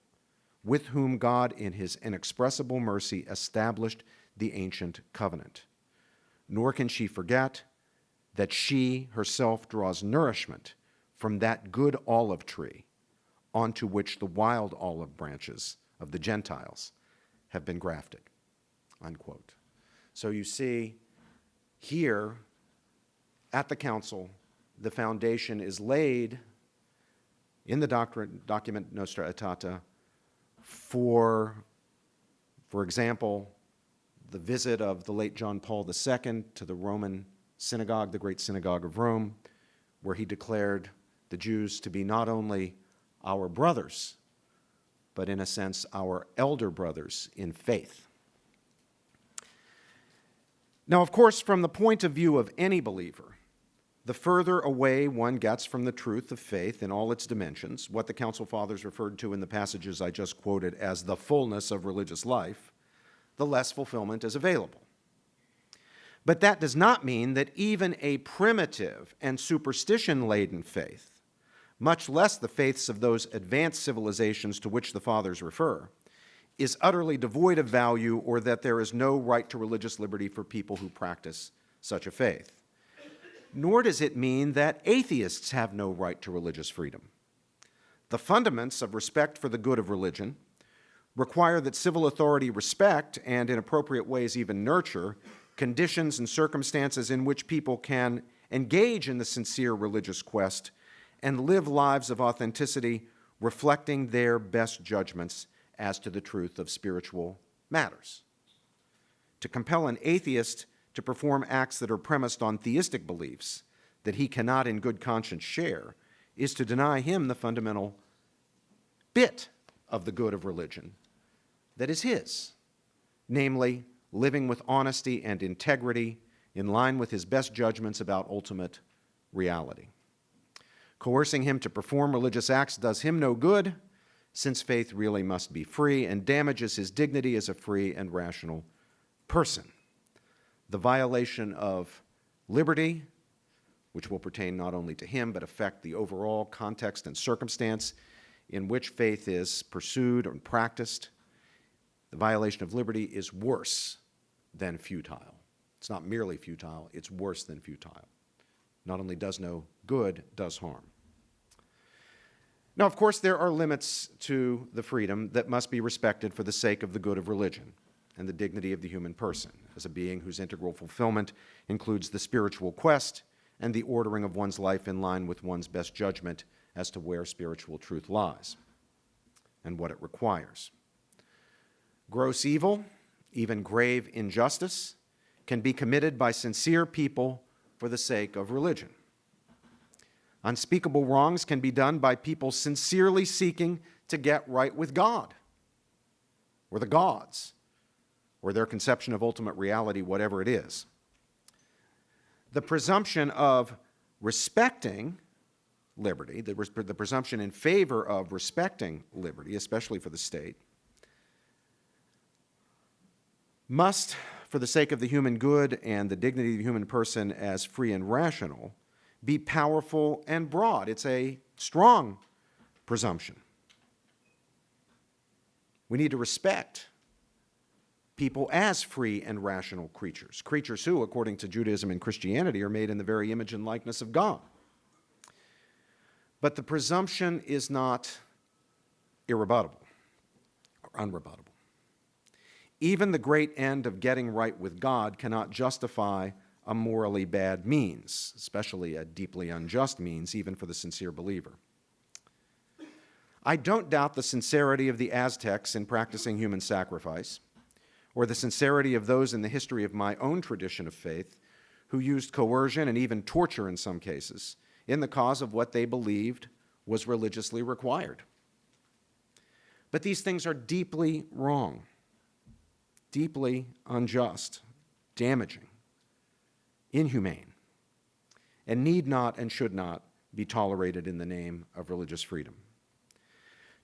with whom God in his inexpressible mercy established the ancient covenant. Nor can she forget that she herself draws nourishment from that good olive tree onto which the wild olive branches of the Gentiles have been grafted, unquote. So you see here at the council, the foundation is laid in the document Nostra Aetate for example, the visit of the late John Paul II to the Roman synagogue, the great synagogue of Rome, where he declared the Jews to be not only our brothers, but in a sense, our elder brothers in faith. Now, of course, from the point of view of any believer, the further away one gets from the truth of faith in all its dimensions, what the Council Fathers referred to in the passages I just quoted as the fullness of religious life, the less fulfillment is available. But that does not mean that even a primitive and superstition-laden faith, much less the faiths of those advanced civilizations to which the Fathers refer, is utterly devoid of value, or that there is no right to religious liberty for people who practice such a faith. Nor does it mean that atheists have no right to religious freedom. The fundaments of respect for the good of religion require that civil authority respect, and in appropriate ways even nurture, conditions and circumstances in which people can engage in the sincere religious quest and live lives of authenticity reflecting their best judgments as to the truth of spiritual matters. To compel an atheist to perform acts that are premised on theistic beliefs that he cannot in good conscience share is to deny him the fundamental bit of the good of religion that is his, namely, living with honesty and integrity in line with his best judgments about ultimate reality. Coercing him to perform religious acts does him no good, since faith really must be free and damages his dignity as a free and rational person. The violation of liberty, which will pertain not only to him, but affect the overall context and circumstance in which faith is pursued and practiced, the violation of liberty is worse than futile. It's not merely futile, it's worse than futile. not only does no good, does harm. Now, of course, there are limits to the freedom that must be respected for the sake of the good of religion and the dignity of the human person as a being whose integral fulfillment includes the spiritual quest and the ordering of one's life in line with one's best judgment as to where spiritual truth lies and what it requires. Gross evil, even grave injustice, can be committed by sincere people for the sake of religion. Unspeakable wrongs can be done by people sincerely seeking to get right with God or the gods or their conception of ultimate reality, whatever it is. The presumption of respecting liberty, the presumption in favor of respecting liberty, especially for the state, must, for the sake of the human good and the dignity of the human person as free and rational, be powerful and broad. It's a strong presumption. We need to respect people as free and rational creatures, creatures who, according to Judaism and Christianity, are made in the very image and likeness of God. But the presumption is not irrebuttable or unrebuttable. Even the great end of getting right with God cannot justify a morally bad means, especially a deeply unjust means, even for the sincere believer. I don't doubt the sincerity of the Aztecs in practicing human sacrifice, or the sincerity of those in the history of my own tradition of faith who used coercion and even torture in some cases in the cause of what they believed was religiously required. But these things are deeply wrong, deeply unjust, damaging, inhumane, and need not and should not be tolerated in the name of religious freedom.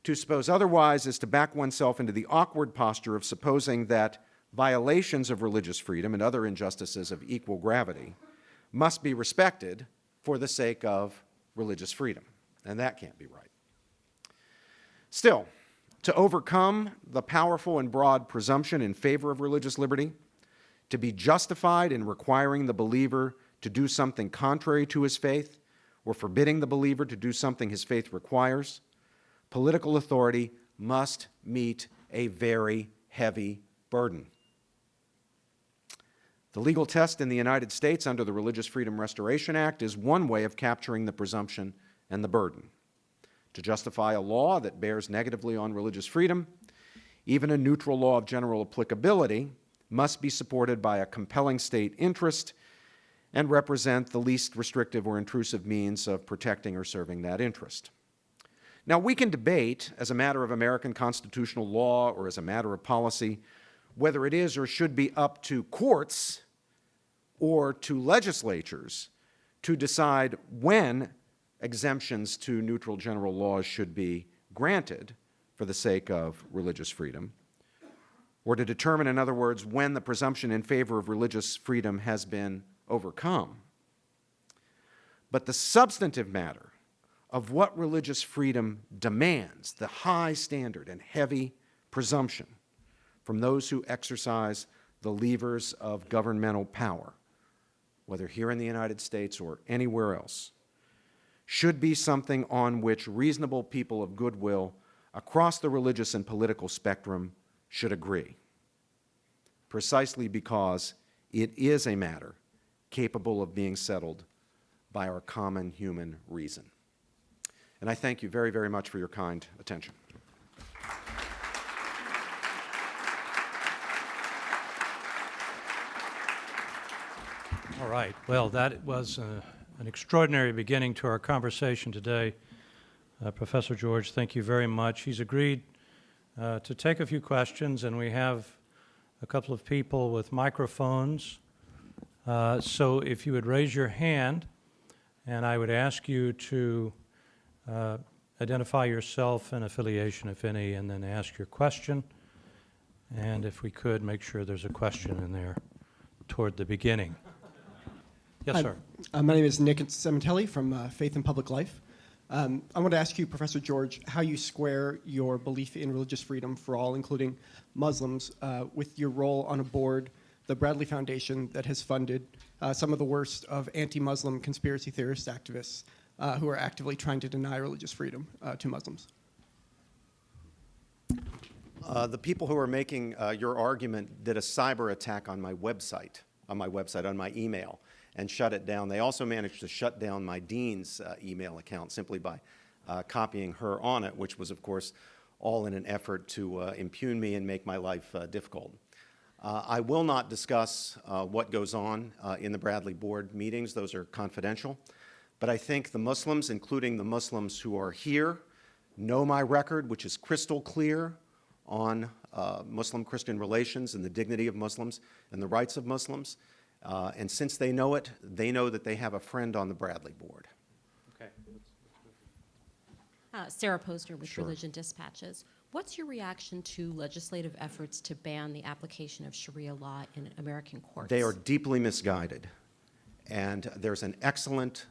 To suppose otherwise is to back oneself into the awkward posture of supposing that violations of religious freedom and other injustices of equal gravity must be respected for the sake of religious freedom, and that can't be right. Still, to overcome the powerful and broad presumption in favor of religious liberty, to be justified in requiring the believer to do something contrary to his faith or forbidding the believer to do something his faith requires, political authority must meet a very heavy burden. The legal test in the United States under the Religious Freedom Restoration Act is one way of capturing the presumption and the burden. To justify a law that bears negatively on religious freedom, even a neutral law of general applicability must be supported by a compelling state interest and represent the least restrictive or intrusive means of protecting or serving that interest. Now, we can debate, as a matter of American constitutional law or as a matter of policy, whether it is or should be up to courts or to legislatures to decide when exemptions to neutral general laws should be granted for the sake of religious freedom, or to determine, in other words, when the presumption in favor of religious freedom has been overcome. But the substantive matter of what religious freedom demands, the high standard and heavy presumption from those who exercise the levers of governmental power, whether here in the United States or anywhere else, should be something on which reasonable people of goodwill across the religious and political spectrum should agree, precisely because it is a matter capable of being settled by our common human reason. And I thank you very, very much for your kind attention.
All right. Well, that was an extraordinary beginning to our conversation today. Professor George, thank you very much. He's agreed to take a few questions, and we have a couple of people with microphones. So if you would raise your hand, and I would ask you to identify yourself and affiliation, if any, and then ask your question. And if we could, make sure there's a question in there toward the beginning. Yes, sir.
My name is Nick Cementelli from Faith and Public Life. I want to ask you, Professor George, how you square your belief in religious freedom for all, including Muslims, with your role on a board the Bradley Foundation that has funded some of the worst of anti-Muslim conspiracy theorist activists who are actively trying to deny religious freedom to Muslims?
The people who are making your argument did a cyber attack on my website, on my email, and shut it down. They also managed to shut down my dean's email account simply by copying her on it, which was, of course, all in an effort to impugn me and make my life difficult. I will not discuss what goes on in the Bradley board meetings. Those are confidential. But I think the Muslims, including the Muslims who are here, know my record, which is crystal clear on Muslim-Christian relations and the dignity of Muslims and the rights of Muslims. And since they know it, they know that they have a friend on the Bradley board. Okay.
Sarah Posner with
Sure.
Religion Dispatches. What's your reaction to legislative efforts to ban the application of Sharia law in American courts?
They are deeply misguided. And there's an excellent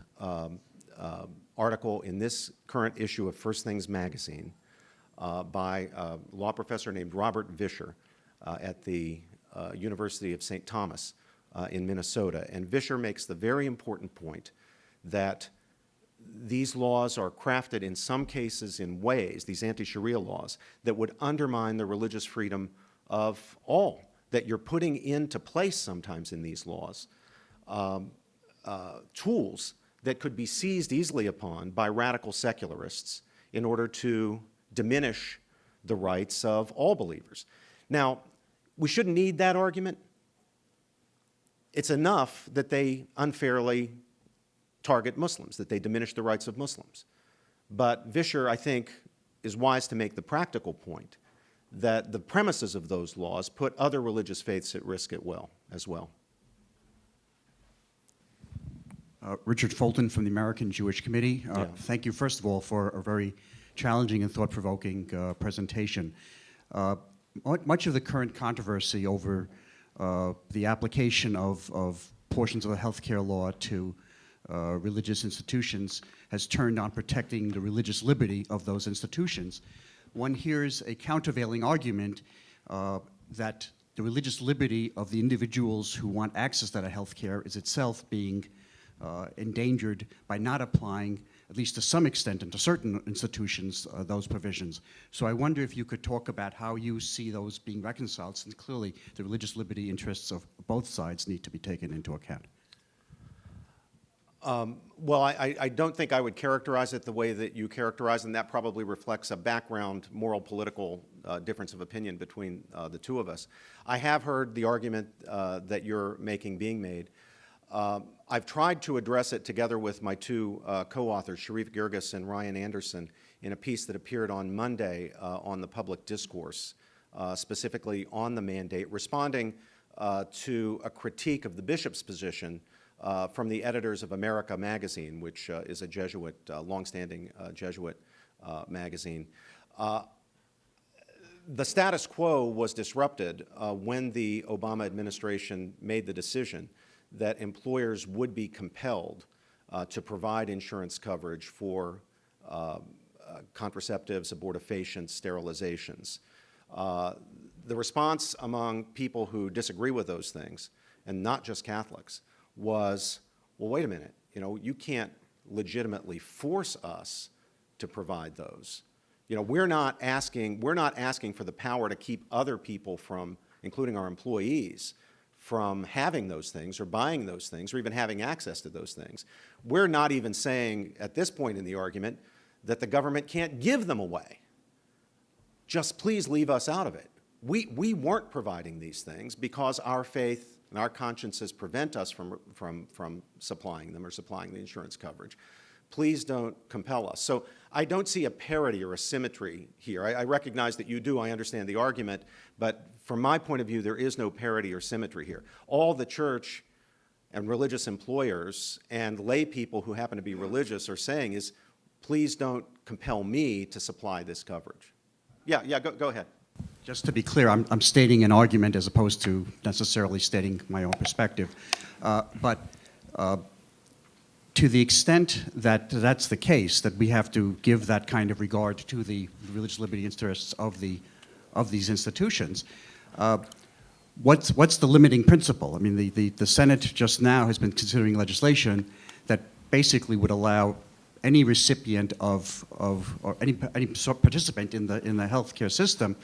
article in this current issue of First Things magazine by a law professor named Robert Vischer at the University of St. Thomas in Minnesota. And Vischer makes the very important point that these laws are crafted in some cases in ways, these anti-Sharia laws, that would undermine the religious freedom of all, that you're putting into place sometimes in these laws tools that could be seized easily upon by radical secularists in order to diminish the rights of all believers. Now, we shouldn't need that argument. It's enough that they unfairly target Muslims, that they diminish the rights of Muslims. But Vischer, I think, is wise to make the practical point that the premises of those laws put other religious faiths at risk as well.
Richard Fulton from the American Jewish Committee.
Yeah.
Thank you, first of all, for a very challenging and thought-provoking presentation. Much of the current controversy over the application of portions of the healthcare law to religious institutions has turned on protecting the religious liberty of those institutions. One hears a countervailing argument that the religious liberty of the individuals who want access to that health care is itself being endangered by not applying, at least to some extent and to certain institutions, those provisions. So I wonder if you could talk about how you see those being reconciled, since clearly the religious liberty interests of both sides need to be taken into account.
Well, I don't think I would characterize it the way that you characterize, and that probably reflects a background moral political difference of opinion between the two of us. I have heard the argument that you're making being made. I've tried to address it together with my two co-authors, Sharif Girgis and Ryan Anderson, in a piece that appeared on Monday on the public discourse, specifically on the mandate, responding to a critique of the bishop's position from the editors of America magazine, which is a Jesuit, longstanding Jesuit magazine. The status quo was disrupted when the Obama administration made the decision that employers would be compelled to provide insurance coverage for contraceptives, abortifacients, sterilizations. The response among people who disagree with those things, and not just Catholics, was, well, wait a minute, you can't legitimately force us to provide those. We're not asking for the power to keep other people from, including our employees, from having those things or buying those things or even having access to those things. We're not even saying at this point in the argument that the government can't give them away. Just please leave us out of it. We weren't providing these things because our faith and our consciences prevent us from supplying them or supplying the insurance coverage. Please don't compel us. So I don't see a parity or a symmetry here. I recognize that you do. I understand the argument. But from my point of view, there is no parity or symmetry here. All the church and religious employers and lay people who happen to be religious are saying is, please don't compel me to supply this coverage. Yeah, go ahead.
Just to be clear, I'm stating an argument as opposed to necessarily stating my own perspective. But to the extent that that's the case, that we have to give that kind of regard to the religious liberty interests of these institutions, what's the limiting principle? I mean, the Senate just now has been considering legislation that basically would allow any recipient or any participant in the healthcare system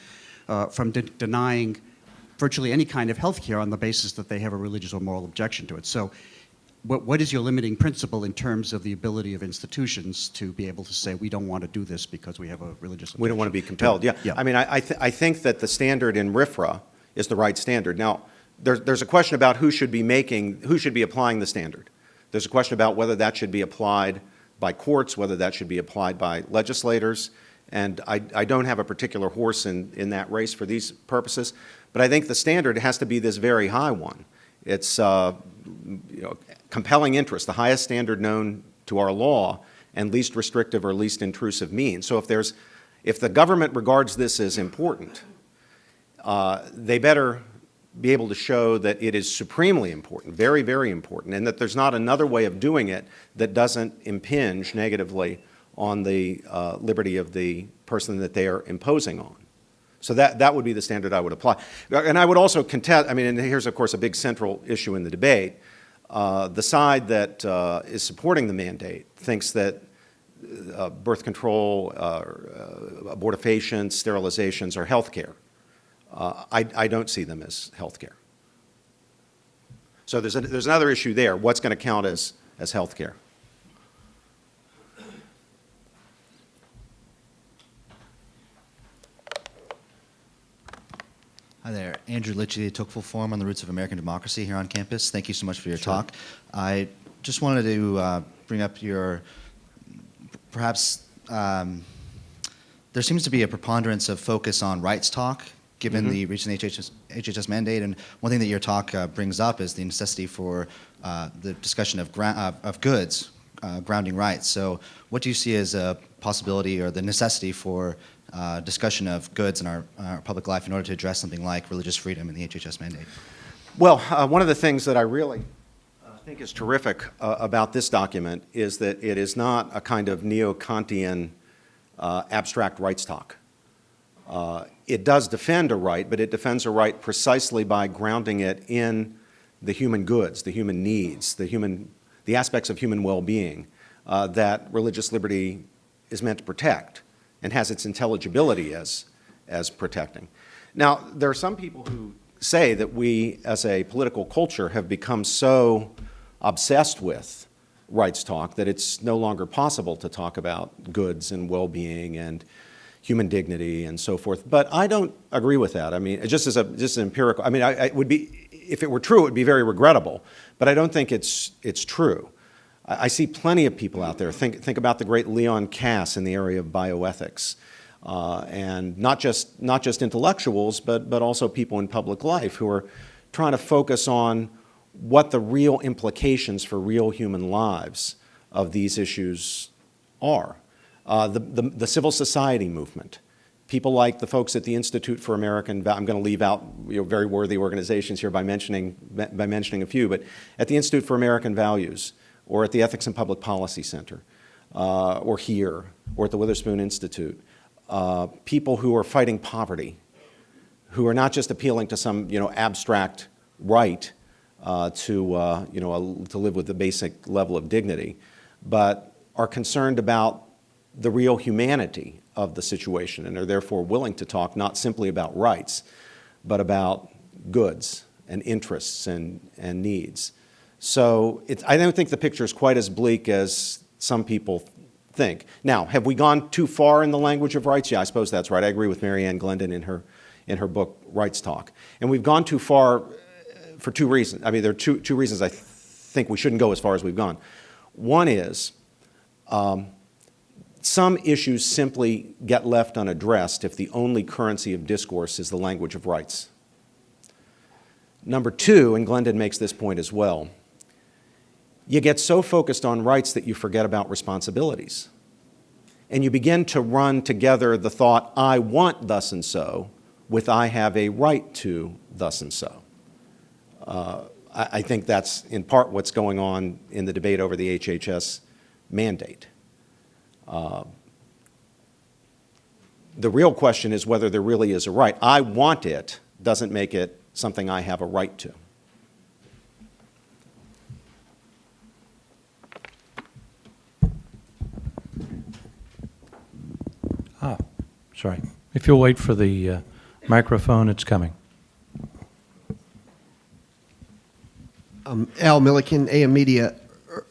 from denying virtually any kind of healthcare on the basis that they have a religious or moral objection to it. So what is your limiting principle in terms of the ability of institutions to be able to say, we don't want to do this because we have a religious objection?
We don't want to be compelled, yeah.
Yeah.
I mean, I think that the standard in RFRA is the right standard. Now, there's a question about who should be applying the standard. There's a question about whether that should be applied by courts, whether that should be applied by legislators, and I don't have a particular horse in that race for these purposes, but I think the standard has to be this very high one. It's compelling interest, the highest standard known to our law, and least restrictive or least intrusive means. So if the government regards this as important, they better be able to show that it is supremely important, very, very important, and that there's not another way of doing it that doesn't impinge negatively on the liberty of the person that they are imposing on. So that would be the standard I would apply. And I would also contest, I mean, and here's, of course, a big central issue in the debate. The side that is supporting the mandate thinks that birth control, abortifacients, sterilizations are health care. I don't see them as health care. So there's another issue there. What's going to count as health care?
Hi there, Andrew Litchie, Tocqueville Forum on the Roots of American Democracy here on campus. Thank you so much for your talk. I just wanted to bring up perhaps there seems to be a preponderance of focus on rights talk given the recent HHS mandate, and one thing that your talk brings up is the necessity for the discussion of goods, grounding rights. So what do you see as a possibility or the necessity for discussion of goods in our public life in order to address something like religious freedom in the HHS mandate?
Well, one of the things that I really think is terrific about this document is that it is not a kind of neo-Kantian abstract rights talk. It does defend a right, but it defends a right precisely by grounding it in the human goods, the human needs, the aspects of human well-being that religious liberty is meant to protect and has its intelligibility as protecting. Now, there are some people who say that we, as a political culture, have become so obsessed with rights talk that it's no longer possible to talk about goods and well-being and human dignity and so forth. But I don't agree with that. I mean, just an empirical. I mean, it would be, if it were true, it would be very regrettable. But I don't think it's true. I see plenty of people out there. Think about the great Leon Cass in the area of bioethics, and not just intellectuals, but also people in public life who are trying to focus on what the real implications for real human lives of these issues are. The civil society movement, people like the folks at the Institute for American Values. I'm going to leave out very worthy organizations here by mentioning a few, but at the Institute for American Values, or at the Ethics and Public Policy Center, or here, or at the Witherspoon Institute, people who are fighting poverty, who are not just appealing to some abstract right to live with the basic level of dignity, but are concerned about the real humanity of the situation and are therefore willing to talk not simply about rights, but about goods and interests and needs. So I don't think the picture is quite as bleak as some people think. Now, have we gone too far in the language of rights? Yeah, I suppose that's right. I agree with Mary Ann Glendon in her book, Rights Talk. And we've gone too far for two reasons. I mean, there are two reasons I think we shouldn't go as far as we've gone. One is some issues simply get left unaddressed if the only currency of discourse is the language of rights. Number two, and Glendon makes this point as well, you get so focused on rights that you forget about responsibilities. And you begin to run together the thought, I want thus and so, with I have a right to thus and so. I think that's in part what's going on in the debate over the HHS mandate. The real question is whether there really is a right. I want it doesn't make it something I have a right to.
Sorry. If you'll wait for the microphone, it's coming.
Al Milliken, AM Media.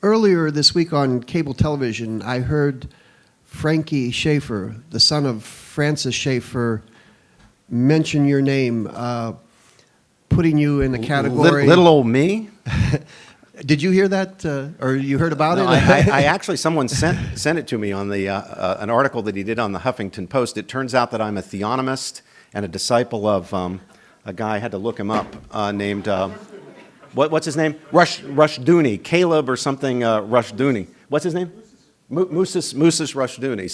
Earlier this week on cable television, I heard Frankie Schaefer, the son of Francis Schaefer, mention your name, putting you in the category.
Little old me?
Did you hear that, or you heard about
No,
it?
I actually, someone sent it to me on the an article that he did on the Huffington Post. It turns out that I'm a theonomist and a disciple of a guy, I had to look him up, named, what's his name? Rushdoony, Caleb or something Rushdoony. What's his name? Moses Rushdoony.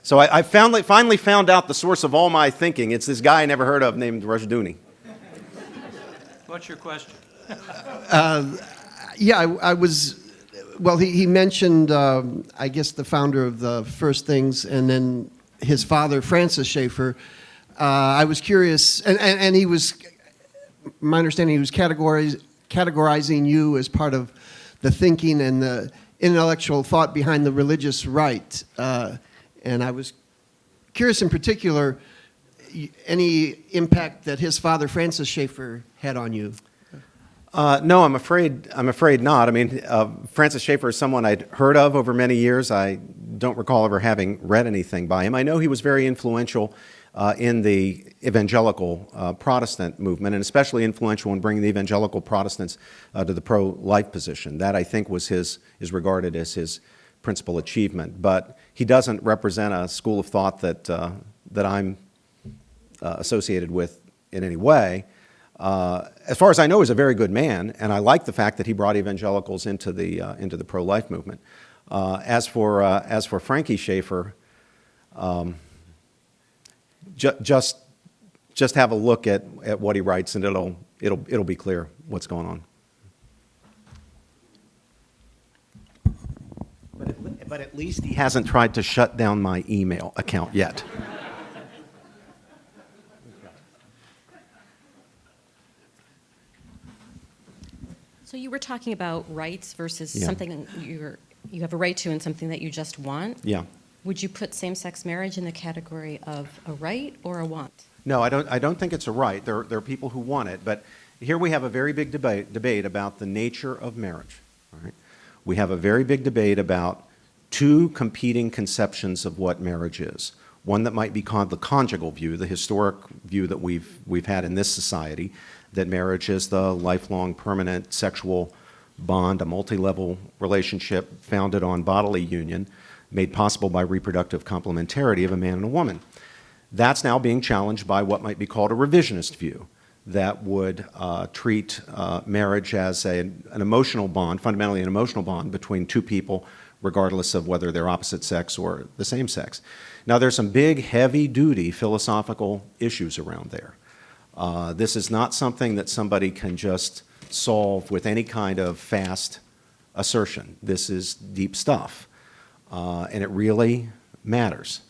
So I finally found out the source of all my thinking. It's this guy I never heard of named Rushdoony.
What's your question?
Yeah, I was, well, he mentioned, I guess, the founder of the First Things, and then his father, Francis Schaefer. I was curious, and he was, my understanding, he was categorizing you as part of the thinking and the intellectual thought behind the religious right. And I was curious in particular, any impact that his father, Francis Schaefer, had on you.
No, I'm afraid not. I mean, Francis Schaefer is someone I'd heard of over many years. I don't recall ever having read anything by him. I know he was very influential in the evangelical Protestant movement, and especially influential in bringing the evangelical Protestants to the pro-life position. That, I think, is regarded as his principal achievement. But he doesn't represent a school of thought that I'm associated with in any way. As far as I know, he's a very good man, and I like the fact that he brought evangelicals into the pro-life movement. As for Frankie Schaefer, just have a look at what he writes, and it'll be clear what's going on. But at least he hasn't tried to shut down my email account yet.
So you were talking about rights versus
Yeah.
something you have a right to and something that you just want.
Yeah.
Would you put same-sex marriage in the category of a right or a want?
No, I don't think it's a right. There are people who want it, but here we have a very big debate about the nature of marriage. All right? We have a very big debate about two competing conceptions of what marriage is. One that might be called the conjugal view, the historic view that we've had in this society, that marriage is the lifelong, permanent sexual bond, a multi-level relationship founded on bodily union, made possible by reproductive complementarity of a man and a woman. That's now being challenged by what might be called a revisionist view that would treat marriage as an emotional bond, fundamentally an emotional bond between two people, regardless of whether they're opposite sex or the same sex. Now, there's some big, heavy-duty philosophical issues around there. This is not something that somebody can just solve with any kind of fast assertion. This is deep stuff, and it really matters.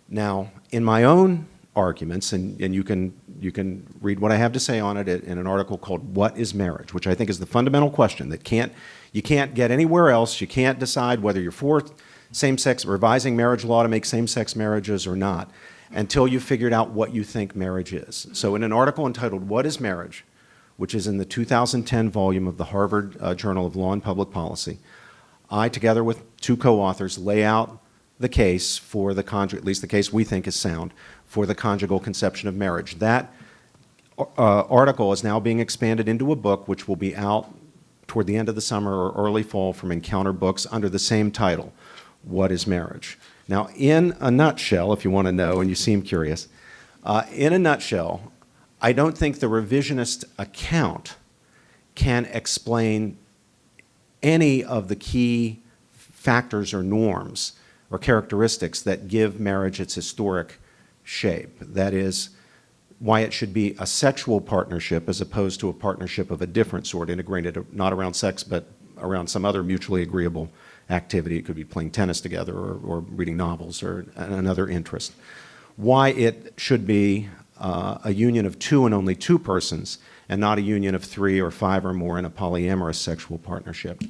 Now, in my own arguments, and you can read what I have to say on it in an article called "What is Marriage?", which I think is the fundamental question that you can't get anywhere else. You can't decide whether you're for same-sex, revising marriage law to make same-sex marriages or not, until you've figured out what you think marriage is. So in an article entitled "What is Marriage?", which is in the 2010 volume of the Harvard Journal of Law and Public Policy, I, together with two co-authors, lay out the case for the at least the case we think is sound, for the conjugal conception of marriage. That article is now being expanded into a book which will be out toward the end of the summer or early fall from Encounter Books under the same title, "What is Marriage?" Now, in a nutshell, if you want to know, and you seem curious, in a nutshell, I don't think the revisionist account can explain any of the key factors or norms or characteristics that give marriage its historic shape. That is, why it should be a sexual partnership as opposed to a partnership of a different sort, integrated not around sex but around some other mutually agreeable activity. It could be playing tennis together or reading novels or another interest. Why it should be a union of two and only two persons, and not a union of three or five or more in a polyamorous sexual partnership,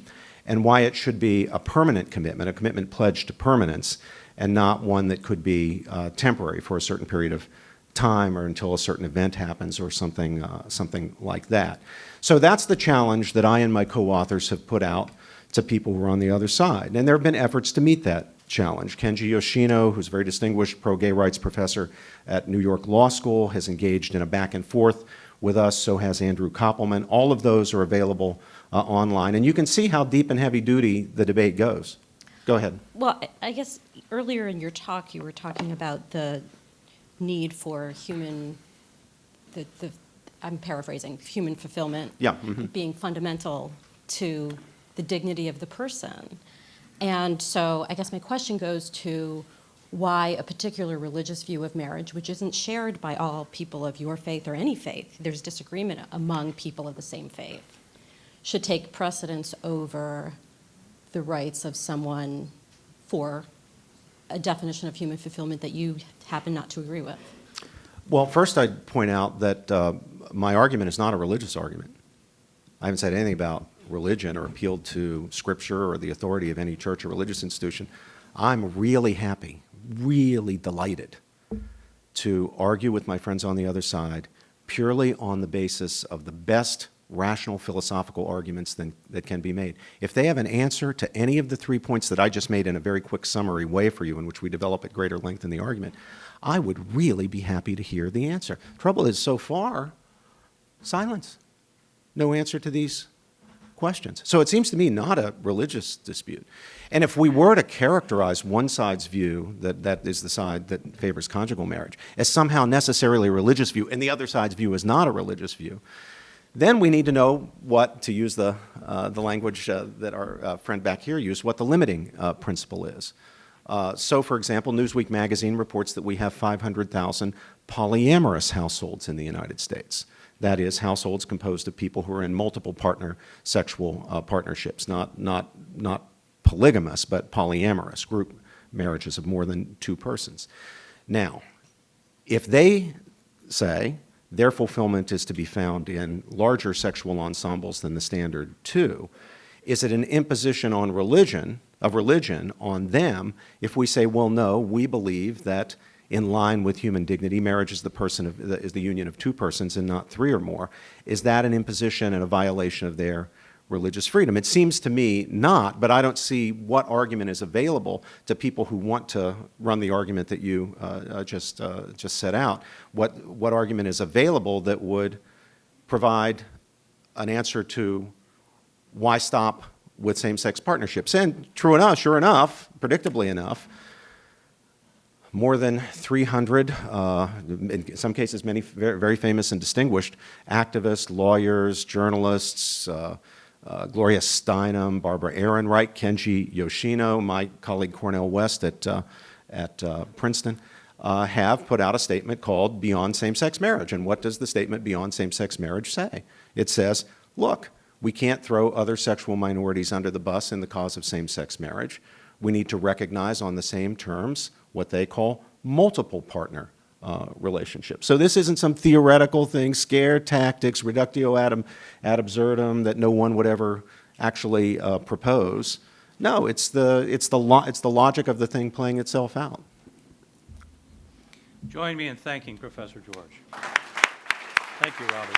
and why it should be a permanent commitment, a commitment pledged to permanence, and not one that could be temporary for a certain period of time or until a certain event happens or something, something like that. So that's the challenge that I and my co-authors have put out to people who are on the other side. And there have been efforts to meet that challenge. Kenji Yoshino, who's a very distinguished pro-gay rights professor at New York Law School, has engaged in a back and forth with us, so has Andrew Koppelman. All of those are available online, and you can see how deep and heavy duty the debate goes. Go ahead.
Well, I guess earlier in your talk, you were talking about the need for human, I'm paraphrasing, human fulfillment
Yeah.
being fundamental to the dignity of the person. And so I guess my question goes to why a particular religious view of marriage, which isn't shared by all people of your faith or any faith, there's disagreement among people of the same faith, should take precedence over the rights of someone for a definition of human fulfillment that you happen not to agree with.
Well, first I'd point out that my argument is not a religious argument. I haven't said anything about religion or appealed to scripture or the authority of any church or religious institution. I'm really happy, really delighted to argue with my friends on the other side purely on the basis of the best rational philosophical arguments that can be made. If they have an answer to any of the 3 points that I just made in a very quick summary way for you, in which we develop at greater length in the argument, I would really be happy to hear the answer. Trouble is, so far, silence. No answer to these questions. So it seems to me not a religious dispute. And if we were to characterize one side's view, that is the side that favors conjugal marriage, as somehow necessarily a religious view, and the other side's view is not a religious view, then we need to know what, to use the language that our friend back here used, what the limiting principle is. So, for example, Newsweek magazine reports that we have 500,000 polyamorous households in the United States. That is, households composed of people who are in multiple sexual partnerships, not polygamous, but polyamorous, group marriages of more than two persons. Now, if they say their fulfillment is to be found in larger sexual ensembles than the standard two, is it an imposition on religion on them if we say, well, no, we believe that in line with human dignity, marriage is the union of two persons and not three or more? Is that an imposition and a violation of their religious freedom? It seems to me not, but I don't see what argument is available to people who want to run the argument that you just set out. What argument is available that would provide an answer to why stop with same-sex partnerships? And sure enough, predictably enough, more than 300, in some cases many very, very famous and distinguished activists, lawyers, journalists, Gloria Steinem, Barbara Ehrenreich, Kenji Yoshino, my colleague Cornel West at Princeton, have put out a statement called Beyond Same-Sex Marriage. And what does the statement Beyond Same-Sex Marriage say? It says, look, we can't throw other sexual minorities under the bus in the cause of same-sex marriage. We need to recognize on the same terms what they call multiple partner relationships. So this isn't some theoretical thing, scare tactics, reductio ad absurdum that no one would ever actually propose. No, it's the logic of the thing playing itself out.
Join me in thanking Professor George. Thank you, Robert.